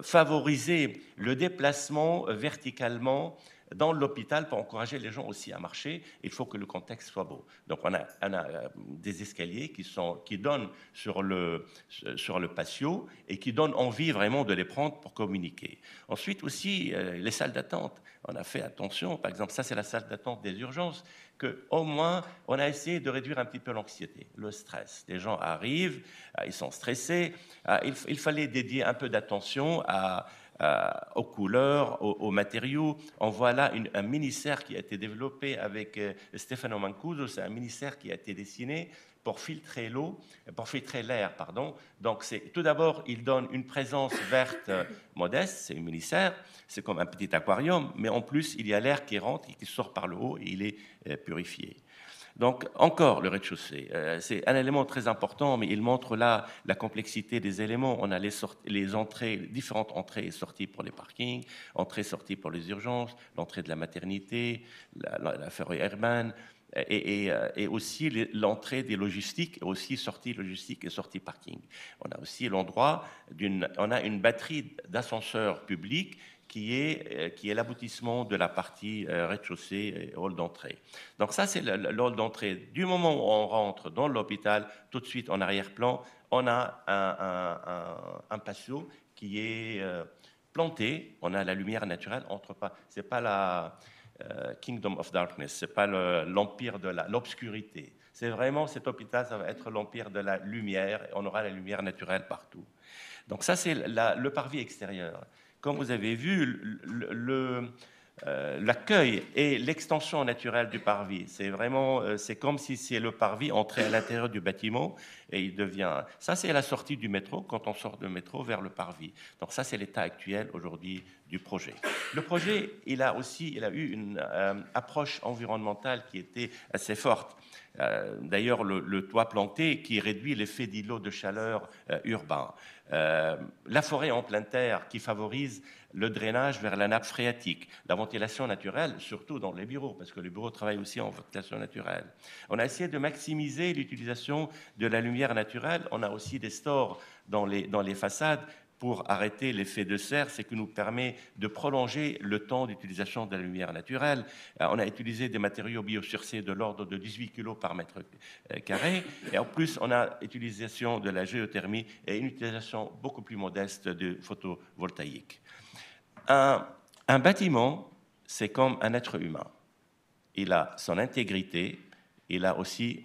Speaker 2: favoriser le déplacement verticalement dans l'hôpital pour encourager les gens aussi à marcher? Il faut que le contexte soit beau. Donc on a des escaliers qui donnent sur le patio et qui donnent envie vraiment de les prendre pour communiquer. Ensuite aussi, les salles d'attente. On a fait attention, par exemple, ça c'est la salle d'attente des urgences, qu'au moins on a essayé de réduire un petit peu l'anxiété, le stress. Les gens arrivent, ils sont stressés, il fallait dédier un peu d'attention aux couleurs, aux matériaux. On voit là un mini-serre qui a été développé avec Stefano Mancuso. C'est un mini-serre qui a été dessiné pour filtrer l'air. Donc, tout d'abord, il donne une présence verte modeste. C'est une mini-serre, c'est comme un petit aquarium, mais en plus, il y a l'air qui rentre et qui sort par le haut et il est purifié. Donc, encore le rez-de-chaussée. C'est un élément très important, mais il montre là la complexité des éléments. On a les entrées, différentes entrées et sorties pour les parkings, entrées-sorties pour les urgences, l'entrée de la maternité, la ferrovie urbaine, et aussi l'entrée des logistiques, aussi sortie logistique et sortie parking. On a aussi l'endroit on a une batterie d'ascenseurs publics qui est l'aboutissement de la partie rez-de-chaussée et hall d'entrée. Donc ça, c'est le hall d'entrée. Du moment où on rentre dans l'hôpital, tout de suite en arrière-plan, on a un patio qui est planté. On a la lumière naturelle entre pas. C'est pas la Kingdom of Darkness, c'est pas l'empire de l'obscurité. C'est vraiment cet hôpital, ça va être l'empire de la lumière. Et on aura la lumière naturelle partout. Donc ça, c'est le parvis extérieur. Comme vous avez vu, l'accueil et l'extension naturelle du parvis, c'est comme si c'est le parvis entrait à l'intérieur du bâtiment et il devient. Ça, c'est la sortie du métro quand on sort du métro vers le parvis. Donc ça, c'est l'état actuel aujourd'hui du projet. Le projet, il a eu une approche environnementale qui était assez forte. D'ailleurs, le toit planté qui réduit l'effet d'îlot de chaleur urbain. La forêt en pleine terre qui favorise le drainage vers la nappe phréatique, la ventilation naturelle, surtout dans les bureaux, parce que les bureaux travaillent aussi en ventilation naturelle. On a essayé de maximiser l'utilisation de la lumière naturelle. On a aussi des stores dans les façades pour arrêter l'effet de serre, c'est qu'il nous permet de prolonger le temps d'utilisation de la lumière naturelle. On a utilisé des matériaux biosourcés de l'ordre de 18 kg par mètre carré. Et en plus, on a utilisation de la géothermie et une utilisation beaucoup plus modeste de photovoltaïque. Un bâtiment, c'est comme un être humain. Il a son intégrité, il a aussi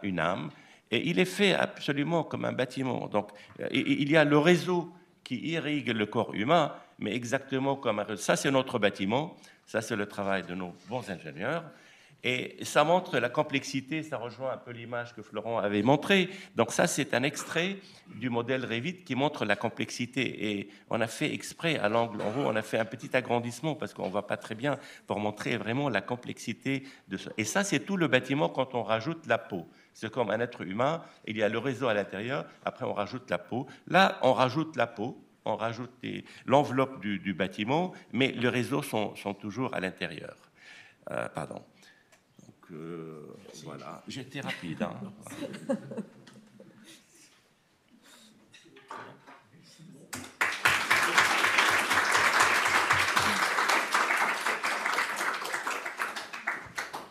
Speaker 2: une âme, et il est fait absolument comme un bâtiment. Donc, il y a le réseau qui irrigue le corps humain, mais exactement comme un réseau. Ça, c'est notre bâtiment, ça, c'est le travail de nos bons ingénieurs. Et ça montre la complexité, ça rejoint un peu l'image que Florent avait montrée. Donc ça, c'est un extrait du modèle Revit qui montre la complexité. Et on a fait exprès, à l'angle en haut, on a fait un petit agrandissement parce qu'on ne voit pas très bien pour montrer vraiment la complexité de ça. Et ça, c'est tout le bâtiment quand on rajoute la peau. C'est comme un être humain, il y a le réseau à l'intérieur, après on rajoute la peau. Là, on rajoute la peau, on rajoute l'enveloppe du bâtiment, mais les réseaux sont toujours à l'intérieur. Pardon. Voilà, j'étais rapide. Hein.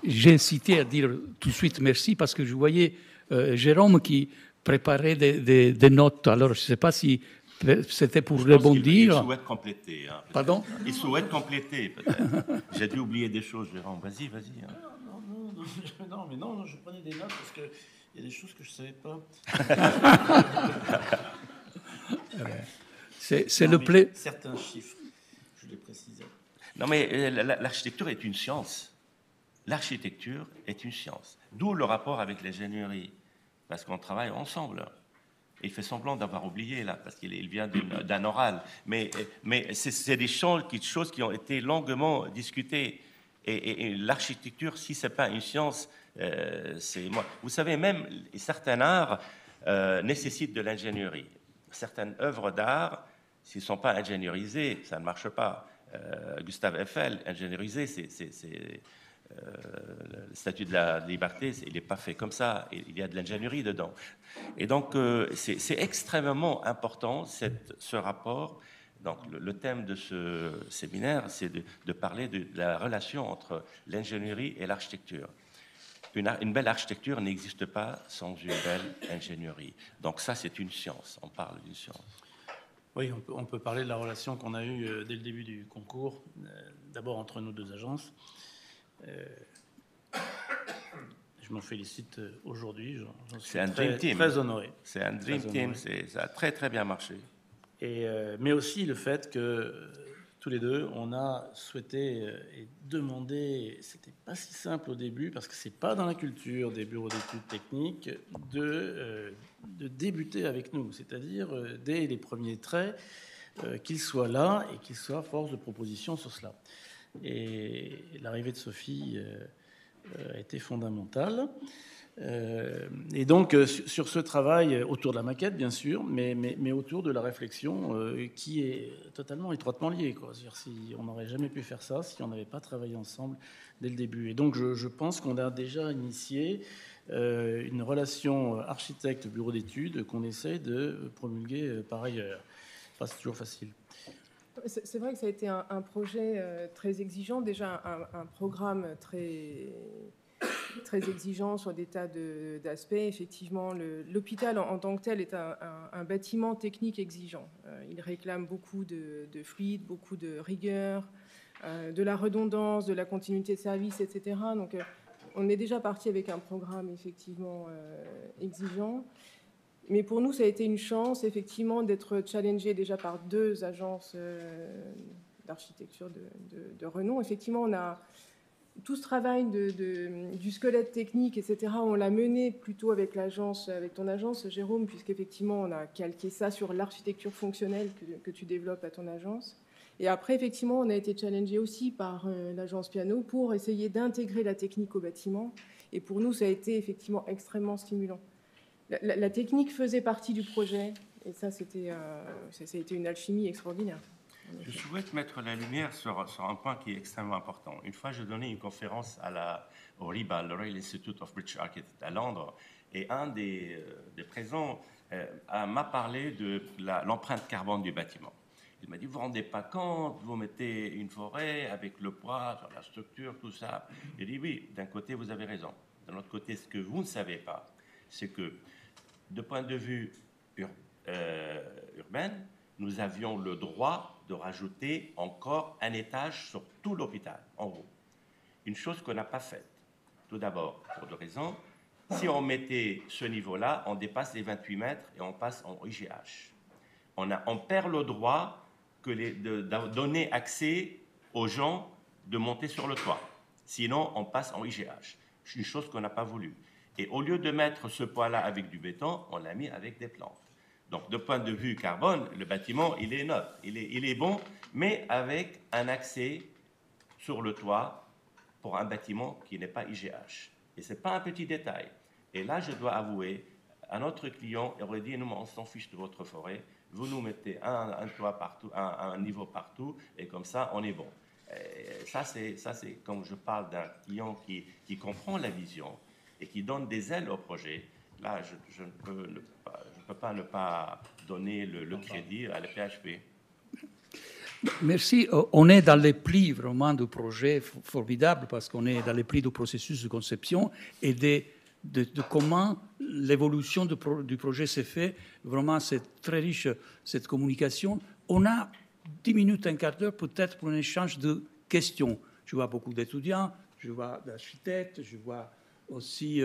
Speaker 1: J'ai incité à dire tout de suite merci parce que je voyais Jérôme qui préparait des notes. Alors, je ne sais pas si c'était pour rebondir.
Speaker 2: Il souhaite compléter. Hein,
Speaker 1: pardon?
Speaker 2: Il souhaite compléter, peut-être. J'ai dû oublier des choses, Jérôme. Vas-y. Hein.
Speaker 3: Non, je prenais des notes parce qu'il y a des choses que je ne savais pas.
Speaker 1: C'est le plaisir.
Speaker 3: Certains chiffres, je les précisais.
Speaker 2: Non, mais l'architecture est une science. L'architecture est une science. D'où le rapport avec l'ingénierie, parce qu'on travaille ensemble. Il fait semblant d'avoir oublié, là, parce qu'il vient d'un oral. Mais c'est des choses qui ont été longuement discutées. Et l'architecture, si ce n'est pas une science, c'est moi. Vous savez, même certains arts nécessitent de l'ingénierie. Certaines œuvres d'art, s'ils ne sont pas ingénierisées, ça ne marche pas. Gustave Eiffel, ingénierisé, le statut de la liberté, il n'est pas fait comme ça. Il y a de l'ingénierie dedans. Et donc, c'est extrêmement important, ce rapport. Donc, le thème de ce séminaire, c'est de parler de la relation entre l'ingénierie et l'architecture. Une belle architecture n'existe pas sans une belle ingénierie. Donc ça, c'est une science. On parle d'une science.
Speaker 3: Oui, on peut parler de la relation qu'on a eue dès le début du concours, d'abord entre nos deux agences. Je m'en félicite aujourd'hui. J'en suis très honoré.
Speaker 2: C'est un dream team. Ça a très, très bien marché.
Speaker 3: Mais aussi le fait que tous les deux, on a souhaité et demandé, c'était pas si simple au début, parce que c'est pas dans la culture des bureaux d'études techniques de débuter avec nous, c'est-à-dire dès les premiers traits, qu'ils soient là et qu'ils soient force de proposition sur cela. Et l'arrivée de Sophie a été fondamentale. Et donc, sur ce travail autour de la maquette, bien sûr, mais autour de la réflexion qui est totalement étroitement liée, quoi. C'est-à-dire, on n'aurait jamais pu faire ça si on n'avait pas travaillé ensemble dès le début. Et donc, je pense qu'on a déjà initié une relation architecte-bureau d'études qu'on essaie de promulguer par ailleurs. Enfin, c'est toujours facile.
Speaker 4: C'est vrai que ça a été un projet très exigeant, déjà un programme très exigeant sur des tas d'aspects. Effectivement, l'hôpital en tant que tel est un bâtiment technique exigeant. Il réclame beaucoup de fluide, beaucoup de rigueur, de la redondance, de la continuité de service, etc. Donc, on est déjà parti avec un programme effectivement exigeant. Mais pour nous, ça a été une chance, effectivement, d'être challengé déjà par deux agences d'architecture de renom. Effectivement, on a tout ce travail du squelette technique, etc., on l'a mené plutôt avec ton agence, Jérôme, puisqu'effectivement, on a calqué ça sur l'architecture fonctionnelle que tu développes à ton agence. Et après, effectivement, on a été challengé aussi par l'agence Piano pour essayer d'intégrer la technique au bâtiment. Et pour nous, ça a été effectivement extrêmement stimulant. La technique faisait partie du projet, et ça a été une alchimie extraordinaire.
Speaker 2: Je souhaite mettre la lumière sur un point qui est extrêmement important. Une fois, je donnais une conférence au RIBA, le Royal Institute of British Architects à Londres, et un des présents m'a parlé de l'empreinte carbone du bâtiment. Il m'a dit, vous ne vous rendez pas compte, vous mettez une forêt avec le poids sur la structure, tout ça. J'ai dit, oui, d'un côté, vous avez raison. D'un autre côté, ce que vous ne savez pas, c'est que, de point de vue urbain, nous avions le droit de rajouter encore un étage sur tout l'hôpital, en haut. Une chose qu'on n'a pas faite. Tout d'abord, pour deux raisons. Si on mettait ce niveau-là, on dépasse les 28 mètres et on passe en IGH. On perd le droit de donner accès aux gens de monter sur le toit. Sinon, on passe en IGH. C'est une chose qu'on n'a pas voulu. Et au lieu de mettre ce poids-là avec du béton, on l'a mis avec des plantes. Donc, de point de vue carbone, le bâtiment, il est neutre, il est bon, mais avec un accès sur le toit pour un bâtiment qui n'est pas IGH. Et ce n'est pas un petit détail. Et là, je dois avouer, à notre client, il aurait dit, nous, on s'en fiche de votre forêt, vous nous mettez un toit partout, un niveau partout, et comme ça, on est bon. Et ça, c'est quand je parle d'un client qui comprend la vision et qui donne des ailes au projet. Là, je ne peux pas ne pas donner le crédit à la PHP.
Speaker 1: Merci. On est dans les plis vraiment du projet formidable parce qu'on est dans les plis du processus de conception et de comment l'évolution du projet s'est fait. Vraiment, c'est très riche, cette communication. On a 10 minutes, un quart d'heure peut-être pour un échange de questions. Je vois beaucoup d'étudiants, je vois d'architectes, je vois aussi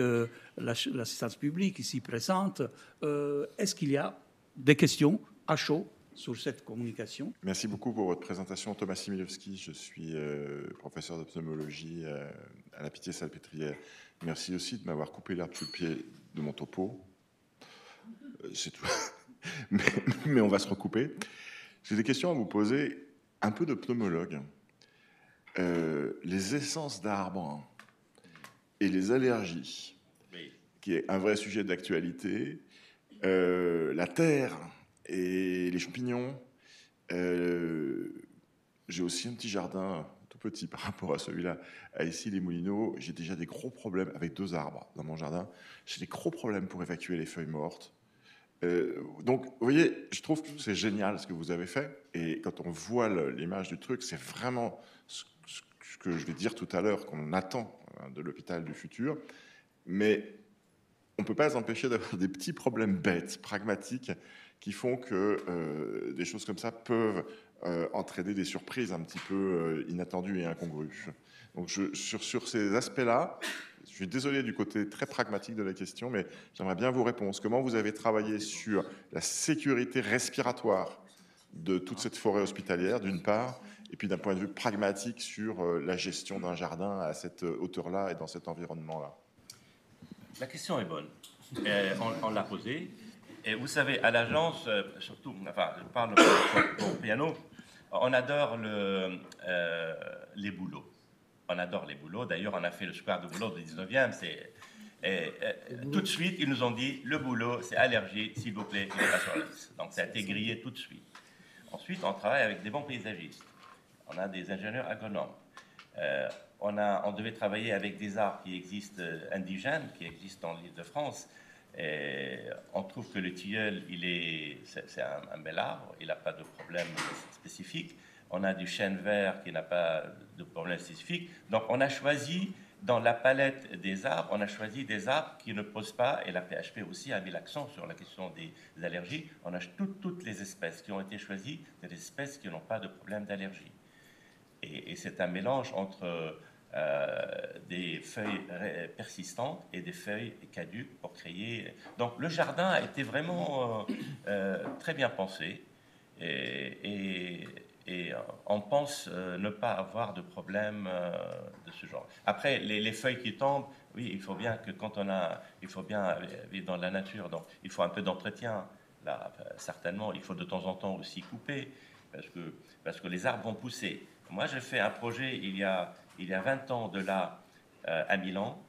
Speaker 1: l'assistance publique ici présente. Est-ce qu'il y a des questions à chaud sur cette communication?
Speaker 5: Merci beaucoup pour votre présentation, Thomas Similowski. Je suis professeur de pneumologie à la Pitié-Salpêtrière. Merci aussi de m'avoir coupé l'herbe sous le pied de mon topo. C'est tout. mais on va se recouper. J'ai des questions à vous poser, un peu de pneumologue. Les essences d'arbres et les allergies,
Speaker 2: Oui.
Speaker 5: qui est un vrai sujet d'actualité, la terre et les champignons. J'ai aussi un petit jardin tout petit par rapport à celui-là à Issy-les-Moulineaux. J'ai déjà des gros problèmes avec 2 arbres dans mon jardin. J'ai des gros problèmes pour évacuer les feuilles mortes. Donc, vous voyez, je trouve que c'est génial ce que vous avez fait. Et quand on voit l'image du truc, c'est vraiment ce que je vais dire tout à l'heure qu'on attend de l'hôpital du futur. Mais on ne peut pas s'empêcher d'avoir des petits problèmes bêtes, pragmatiques, qui font que des choses comme ça peuvent entraîner des surprises un petit peu inattendues et incongrues. Donc sur ces aspects-là, je suis désolé du côté très pragmatique de la question, mais j'aimerais bien vos réponses. Comment vous avez travaillé sur la sécurité respiratoire de toute cette forêt hospitalière, d'une part, et puis d'un point de vue pragmatique sur la gestion d'un jardin à cette hauteur-là et dans cet environnement-là?
Speaker 2: La question est bonne. On l'a posée. Et vous savez, à l'agence, surtout, enfin, je parle pour piano, on adore les boulots. On adore les boulots. D'ailleurs, on a fait le square de boulot du 19e. Tout de suite, ils nous ont dit, le boulot, c'est allergie, s'il vous plaît, il n'est pas sur la liste. Donc, ça a été grillé tout de suite. Ensuite, on travaille avec des bons paysagistes. On a des ingénieurs agronomes. On devait travailler avec des arbres qui existent indigènes, qui existent dans l'île de France. Et on trouve que le tilleul, c'est un bel arbre, il n'a pas de problème spécifique. On a du chêne vert qui n'a pas de problème spécifique. Donc on a choisi, dans la palette des arbres, on a choisi des arbres qui ne posent pas, et la PHP aussi a mis l'accent sur la question des allergies. On a toutes les espèces qui ont été choisies, des espèces qui n'ont pas de problème d'allergie. Et c'est un mélange entre des feuilles persistantes et des feuilles caduques pour créer... Donc le jardin a été vraiment très bien pensé et on pense ne pas avoir de problème de ce genre. Après, les feuilles qui tombent, oui, il faut bien que il faut bien vivre dans la nature, donc il faut un peu d'entretien. Là, certainement, il faut de temps en temps aussi couper parce que les arbres vont pousser. Moi, j'ai fait un projet il y a 20 ans de là à Milan.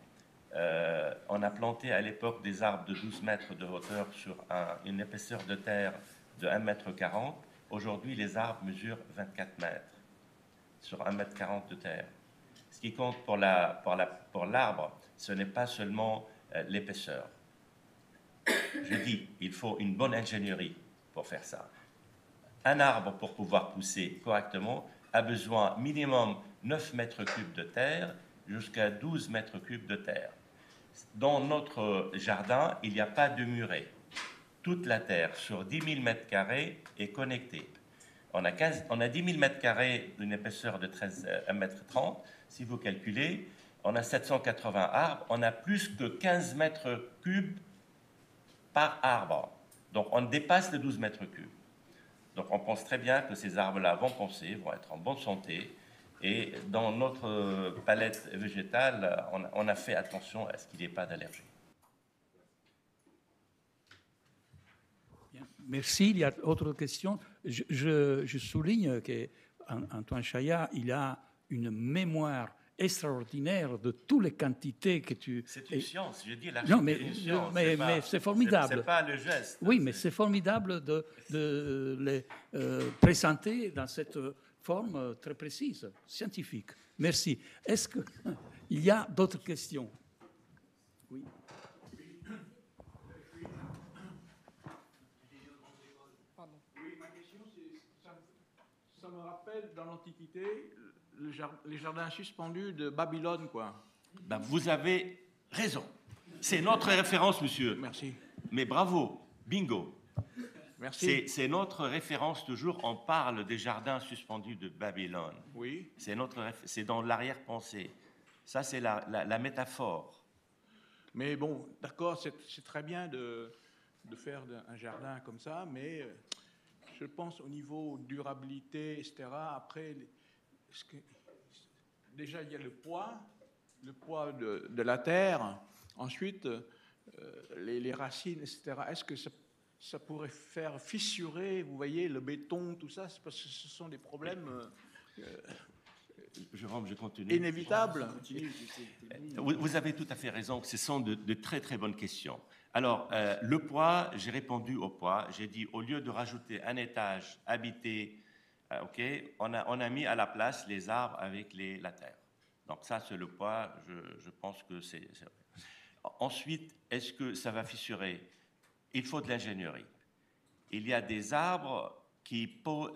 Speaker 2: On a planté à l'époque des arbres de 12 mètres de hauteur sur une épaisseur de terre de 1,40 m. Aujourd'hui, les arbres mesurent 24 mètres sur 1,40 m de terre. Ce qui compte pour l'arbre, ce n'est pas seulement l'épaisseur. je dis, il faut une bonne ingénierie pour faire ça. Un arbre, pour pouvoir pousser correctement, a besoin minimum 9 mètres cubes de terre jusqu'à 12 mètres cubes de terre. Dans notre jardin, il n'y a pas de muret. Toute la terre sur 10 000 mètres carrés est connectée. On a 10 000 mètres carrés d'une épaisseur de 1,30 m. Si vous calculez, on a 780 arbres, on a plus que 15 mètres cubes par arbre. Donc on dépasse les 12 mètres cubes. Donc on pense très bien que ces arbres-là vont pousser, vont être en bonne santé. Et dans notre palette végétale, on a fait attention à ce qu'il n'y ait pas d'allergie.
Speaker 1: Merci. Il y a autre question. Je souligne qu'Antoine Chaya, il a une mémoire extraordinaire de toutes les quantités que tu...
Speaker 2: C'est une science, je dis
Speaker 1: Non, mais,
Speaker 2: c'est une science.
Speaker 1: mais c'est formidable.
Speaker 2: C'est pas le geste.
Speaker 1: Oui, mais c'est formidable de les présenter dans cette forme très précise, scientifique. Merci. Est-ce qu'il y a d'autres questions? Oui.
Speaker 6: Oui, ma question, ça me rappelle dans l'Antiquité les jardins suspendus de Babylone, quoi.
Speaker 2: Ben, vous avez raison. C'est notre référence, monsieur.
Speaker 6: Merci.
Speaker 2: Mais bravo, bingo.
Speaker 6: Merci.
Speaker 2: C'est notre référence toujours. On parle des jardins suspendus de Babylone.
Speaker 6: Oui.
Speaker 2: C'est dans l'arrière-pensée. Ça, c'est la métaphore.
Speaker 6: Mais bon, d'accord, c'est très bien de faire un jardin comme ça, mais je pense au niveau durabilité, etc. Après, déjà, il y a le poids de la terre. Ensuite, les racines, etc. Est-ce que ça pourrait faire fissurer, vous voyez, le béton, tout ça? C'est parce que ce sont des problèmes
Speaker 2: Jérôme, je continue.
Speaker 6: inévitables.
Speaker 2: Vous avez tout à fait raison. Ce sont de très, très bonnes questions. Alors, le poids, j'ai répondu au poids. J'ai dit, au lieu de rajouter un étage habité, on a mis à la place les arbres avec la terre. Donc ça, c'est le poids. Je pense que c'est vrai. Ensuite, est-ce que ça va fissurer? Il faut de l'ingénierie. Il y a des arbres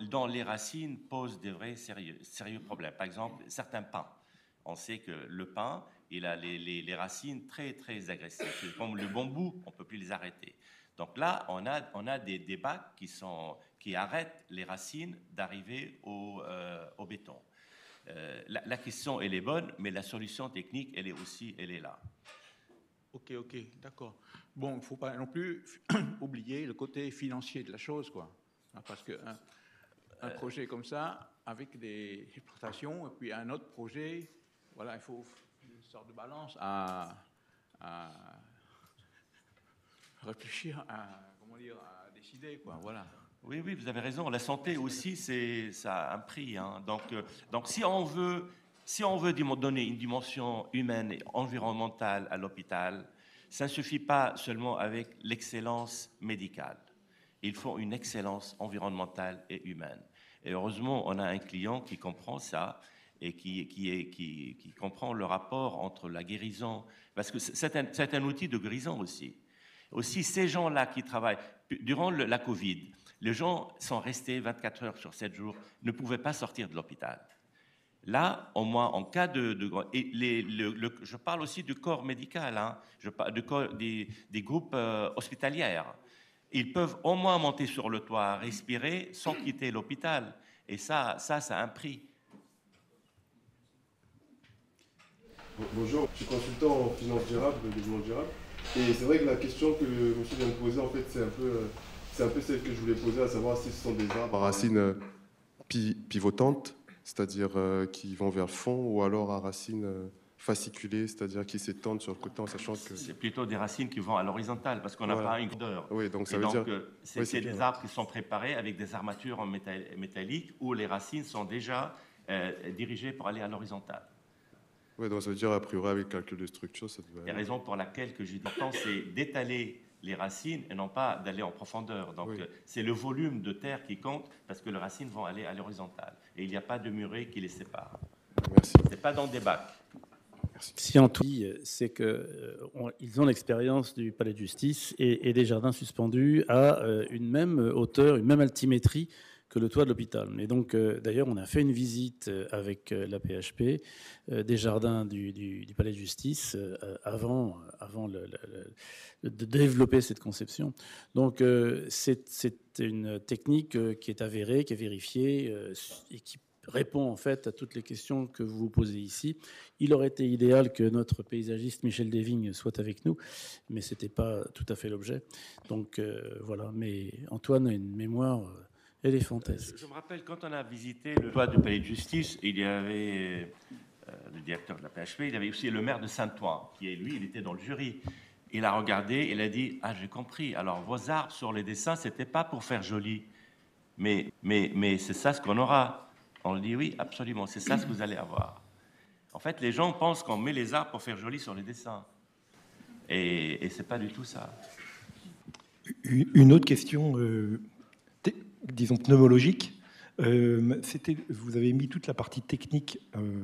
Speaker 2: dont les racines posent des vrais sérieux problèmes. Par exemple, certains pins. On sait que le pin, il a les racines très, très agressives. C'est comme le bambou, on ne peut plus les arrêter. Donc là, on a des bacs qui arrêtent les racines d'arriver au béton. La question, elle est bonne, mais la solution technique, elle est là.
Speaker 6: Ok, d'accord. Bon, il ne faut pas non plus oublier le côté financier de la chose, quoi. Parce qu'un projet comme ça, avec des exploitations, et puis un autre projet, voilà, il faut une sorte de balance à réfléchir, à décider, quoi. Voilà.
Speaker 2: Oui, vous avez raison. La santé aussi, ça a un prix. Hein. Donc, si on veut donner une dimension humaine et environnementale à l'hôpital, ça ne suffit pas seulement avec l'excellence médicale. Il faut une excellence environnementale et humaine. Et heureusement, on a un client qui comprend ça et qui comprend le rapport entre la guérison, parce que c'est un outil de guérison aussi. Aussi, ces gens-là qui travaillent, durant la Covid, les gens sont restés 24 heures sur 7 jours, ne pouvaient pas sortir de l'hôpital. Là, au moins, en cas je parle aussi du corps médical, hein, je parle des groupes hospitalières. Ils peuvent au moins monter sur le toit, respirer sans quitter l'hôpital. Et ça a un prix.
Speaker 7: Bonjour, je suis consultant en finance durable, développement durable. Et c'est vrai que la question que monsieur vient de poser, en fait, c'est un peu celle que je voulais poser, à savoir si ce sont des arbres à racines pivotantes, c'est-à-dire qui vont vers le fond, ou alors à racines fasciculées, c'est-à-dire qui s'étendent sur le côté en sachant que...
Speaker 2: C'est plutôt des racines qui vont à l'horizontale, parce qu'on n'a pas une grandeur.
Speaker 7: Oui, donc ça
Speaker 2: veut
Speaker 7: dire...
Speaker 2: c'est des arbres qui sont préparés avec des armatures en métallique, où les racines sont déjà dirigées pour aller à l'horizontale.
Speaker 7: Oui, donc ça veut dire, a priori, avec le calcul de structure, ça devrait...
Speaker 2: La raison pour laquelle que j'ai dit important, c'est d'étaler les racines et non pas d'aller en profondeur. Donc, c'est le volume de terre qui compte, parce que les racines vont aller à l'horizontale. Et il n'y a pas de muret qui les sépare.
Speaker 7: Merci.
Speaker 2: Ce n'est pas dans des bacs.
Speaker 3: Si Antoine dit, c'est qu'ils ont l'expérience du palais de justice et des jardins suspendus à une même hauteur, une même altimétrie que le toit de l'hôpital. Et donc, d'ailleurs, on a fait une visite avec la PHP des jardins du palais de justice avant de développer cette conception. Donc, c'est une technique qui est avérée, qui est vérifiée et qui répond en fait à toutes les questions que vous vous posez ici. Il aurait été idéal que notre paysagiste Michel Desvignes soit avec nous, mais ce n'était pas tout à fait l'objet. Donc voilà, mais Antoine a une mémoire éléphantesque.
Speaker 2: Je me rappelle quand on a visité le toit du palais de justice, il y avait le directeur de la PHP, il y avait aussi le maire de Saint-Ouen, qui est lui, il était dans le jury. Il a regardé, il a dit « Ah, j'ai compris, alors vos arbres sur les dessins, c'était pas pour faire joli, mais c'est ça ce qu'on aura ». On lui dit oui, absolument, c'est ça ce que vous allez avoir. En fait, les gens pensent qu'on met les arbres pour faire joli sur les dessins. Et c'est pas du tout ça.
Speaker 8: Une autre question, disons pneumologique. Vous avez mis toute la partie technique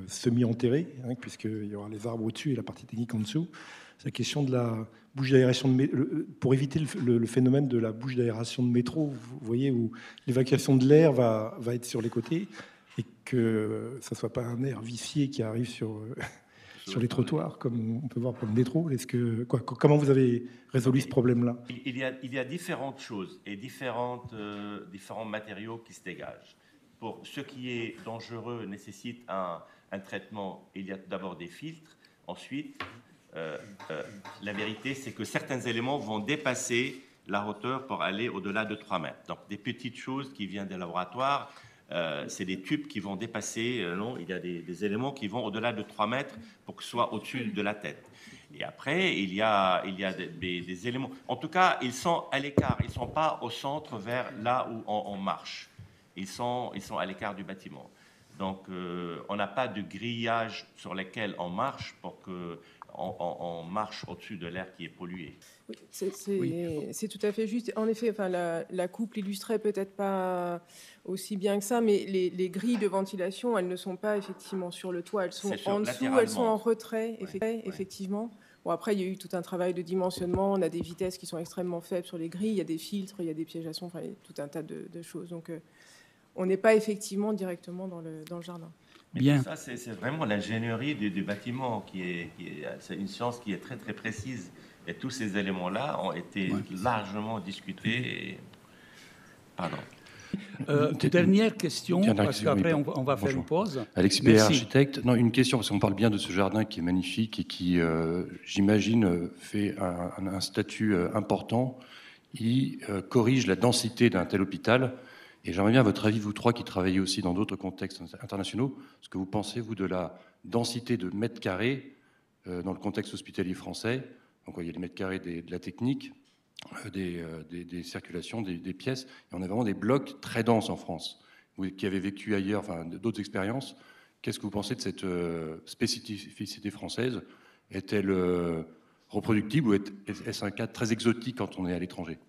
Speaker 8: semi-enterrée, hein, puisqu'il y aura les arbres au-dessus et la partie technique en dessous. C'est la question de la bouche d'aération pour éviter le phénomène de la bouche d'aération de métro, vous voyez, où l'évacuation de l'air va être sur les côtés et que ça ne soit pas un air vicié qui arrive sur les trottoirs, comme on peut voir pour le métro. Comment vous avez résolu ce problème-là ?
Speaker 2: Il y a différentes choses et différents matériaux qui se dégagent. Pour ce qui est dangereux nécessite un traitement. Il y a d'abord des filtres. Ensuite, la vérité, c'est que certains éléments vont dépasser la hauteur pour aller au-delà de 3 mètres. Donc, des petites choses qui viennent des laboratoires, c'est des tubes qui vont dépasser, il y a des éléments qui vont au-delà de 3 mètres pour que ce soit au-dessus de la tête. Et après, il y a des éléments. En tout cas, ils sont à l'écart. Ils ne sont pas au centre vers là où on marche. Ils sont à l'écart du bâtiment. Donc, on n'a pas de grillage sur lesquels on marche pour qu'on marche au-dessus de l'air qui est pollué.
Speaker 4: Oui, c'est tout à fait juste. En effet, enfin, la coupe l'illustrait peut-être pas aussi bien que ça, mais les grilles de ventilation, elles ne sont pas effectivement sur le toit. Elles sont en dessous, elles sont en retrait, effectivement. Bon, après, il y a eu tout un travail de dimensionnement. On a des vitesses qui sont extrêmement faibles sur les grilles. Il y a des filtres, il y a des pièges à son, enfin, il y a tout un tas de choses. Donc, on n'est pas effectivement directement dans le jardin.
Speaker 2: Bien. Ça, c'est vraiment l'ingénierie du bâtiment c'est une science qui est très très précise. Et tous ces éléments-là ont été largement discutés. Pardon.
Speaker 1: Dernière question, parce qu'après on va faire une pause.
Speaker 9: Alexis Béat, architecte. Non, une question, parce qu'on parle bien de ce jardin qui est magnifique et qui, j'imagine, fait un statut important. Il corrige la densité d'un tel hôpital. Et j'aimerais bien votre avis, vous trois qui travaillez aussi dans d'autres contextes internationaux, ce que vous pensez, vous, de la densité de mètres carrés dans le contexte hospitalier français. Donc, il y a les mètres carrés de la technique, des circulations, des pièces. Et on a vraiment des blocs très denses en France. Vous qui avez vécu ailleurs, enfin, d'autres expériences, qu'est-ce que vous pensez de cette spécificité française ? Est-elle reproductible ou est-ce un cas très exotique quand on est à l'étranger ?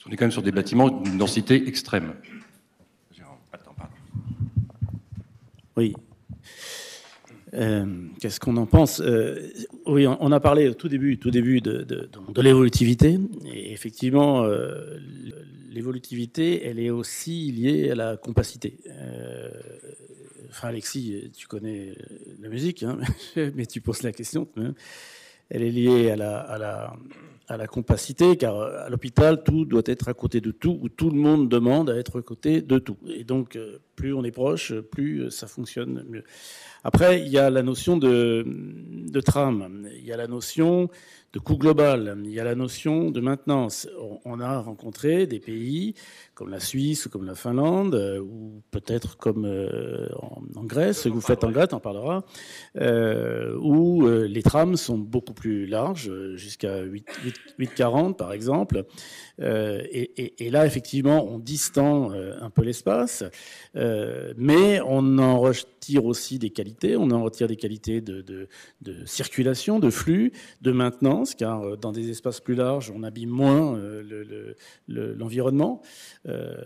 Speaker 9: On est quand même sur des bâtiments d'une densité extrême.
Speaker 3: Oui. Qu'est-ce qu'on en pense ? Oui, on a parlé au tout début de l'évolutivité. Et effectivement, l'évolutivité, elle est aussi liée à la compacité. Enfin, Alexis, tu connais la musique, hein, mais tu poses la question. Elle est liée à la compacité, car à l'hôpital, tout doit être à côté de tout, où tout le monde demande à être à côté de tout. Et donc, plus on est proche, plus ça fonctionne mieux. Après, il y a la notion de trame, il y a la notion de coût global, il y a la notion de maintenance. On a rencontré des pays comme la Suisse ou comme la Finlande, ou peut-être comme en Grèce, ce que vous faites en Grèce, on en parlera, où les trames sont beaucoup plus larges, jusqu'à 8,40 par exemple. Et là, effectivement, on distend un peu l'espace, mais on en retire aussi des qualités. On en retire des qualités de circulation, de flux, de maintenance. France, car dans des espaces plus larges, on abîme moins l'environnement.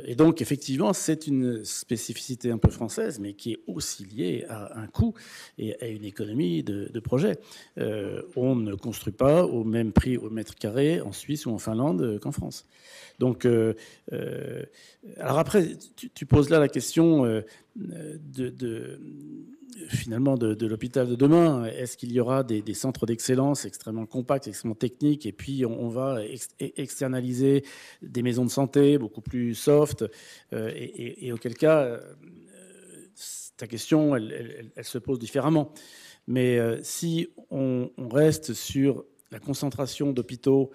Speaker 3: Et donc, effectivement, c'est une spécificité un peu française, mais qui est aussi liée à un coût et à une économie de projet. On ne construit pas au même prix au mètre carré en Suisse ou en Finlande qu'en France. Donc, alors après, tu poses là la question finalement de l'hôpital de demain. Est-ce qu'il y aura des centres d'excellence extrêmement compacts, extrêmement techniques, et puis on va externaliser des maisons de santé beaucoup plus soft, et auquel cas, ta question, elle se pose différemment. Mais si on reste sur la concentration d'hôpitaux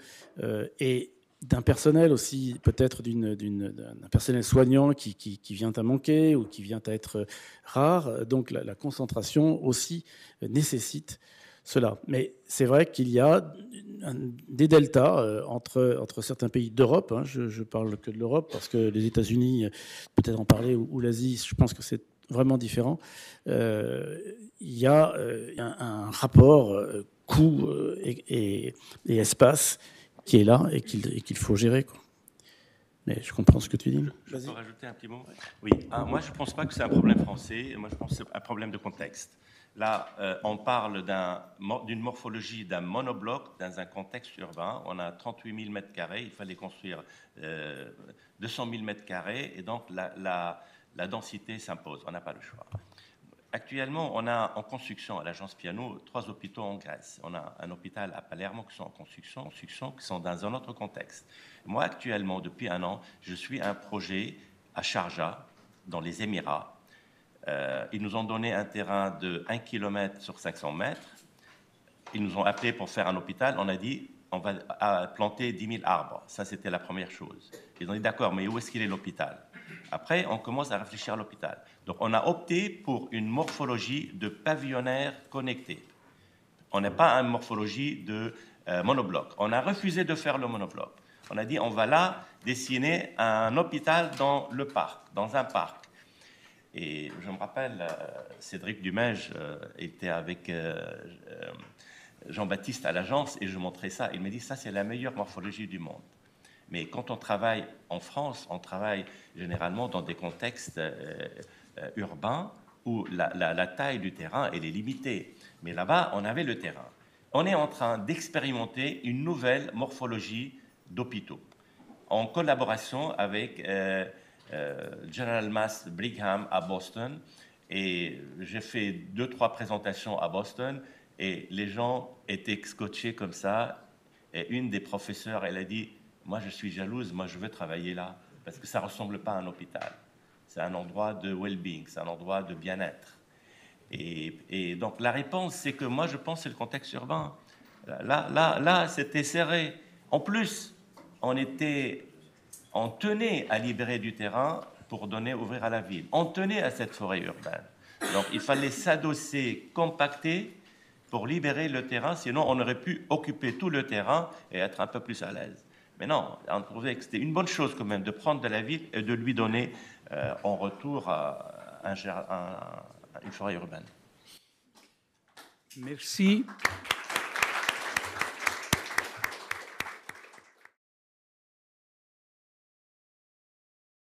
Speaker 3: et d'un personnel aussi, peut-être d'un personnel soignant qui vient à manquer ou qui vient à être rare. Donc la concentration aussi nécessite cela. Mais c'est vrai qu'il y a des deltas entre certains pays d'Europe. Hein, je parle que de l'Europe parce que les États-Unis, peut-être en parler, ou l'Asie, je pense que c'est vraiment différent. Il y a un rapport coût et espace qui est là et qu'il faut gérer, quoi. Mais je comprends ce que tu dis.
Speaker 2: Je peux rajouter un petit mot? Oui. Moi, je ne pense pas que c'est un problème français. Moi, je pense que c'est un problème de contexte. Là, on parle d'une morphologie d'un monobloc dans un contexte urbain. On a 38 000 mètres carrés. Il fallait construire 200 000 mètres carrés. Et donc, la densité s'impose. On n'a pas le choix. Actuellement, on a en construction à l'agence Piano 3 hôpitaux en Grèce. On a un hôpital à Palermo qui sont en construction, qui sont dans un autre contexte. Moi, actuellement, depuis 1 an, je suis un projet à Sharjah, dans les Émirats. Ils nous ont donné un terrain de 1 km sur 500 mètres. Ils nous ont appelés pour faire un hôpital. On a dit, on va planter 10 000 arbres. Ça, c'était la première chose. Ils ont dit, d'accord, mais où est-ce qu'il est l'hôpital? Après, on commence à réfléchir à l'hôpital. Donc, on a opté pour une morphologie de pavillonnaire connecté. On n'a pas une morphologie de monobloc. On a refusé de faire le monobloc. On a dit, on va là dessiner un hôpital dans le parc, dans un parc. Et je me rappelle, Cédric Dumège était avec Jean-Baptiste à l'agence et je montrais ça. Il m'a dit, ça, c'est la meilleure morphologie du monde. Mais quand on travaille en France, on travaille généralement dans des contextes urbains où la taille du terrain elle est limitée. Mais là-bas, on avait le terrain. On est en train d'expérimenter une nouvelle morphologie d'hôpitaux en collaboration avec General Mass Brigham à Boston. Et j'ai fait 2-3 présentations à Boston et les gens étaient scotchés comme ça. Et une des professeurs, elle a dit, moi je suis jalouse, moi je veux travailler là parce que ça ne ressemble pas à un hôpital. C'est un endroit de well-being, c'est un endroit de bien-être. Et donc la réponse, c'est que moi je pense que c'est le contexte urbain. Là c'était serré. En plus, on tenait à libérer du terrain pour ouvrir à la ville. On tenait à cette forêt urbaine. Donc il fallait s'adosser, compacter pour libérer le terrain, sinon on aurait pu occuper tout le terrain et être un peu plus à l'aise. Mais non, on trouvait que c'était une bonne chose quand même de prendre de la ville et de lui donner en retour une forêt urbaine.
Speaker 1: Merci.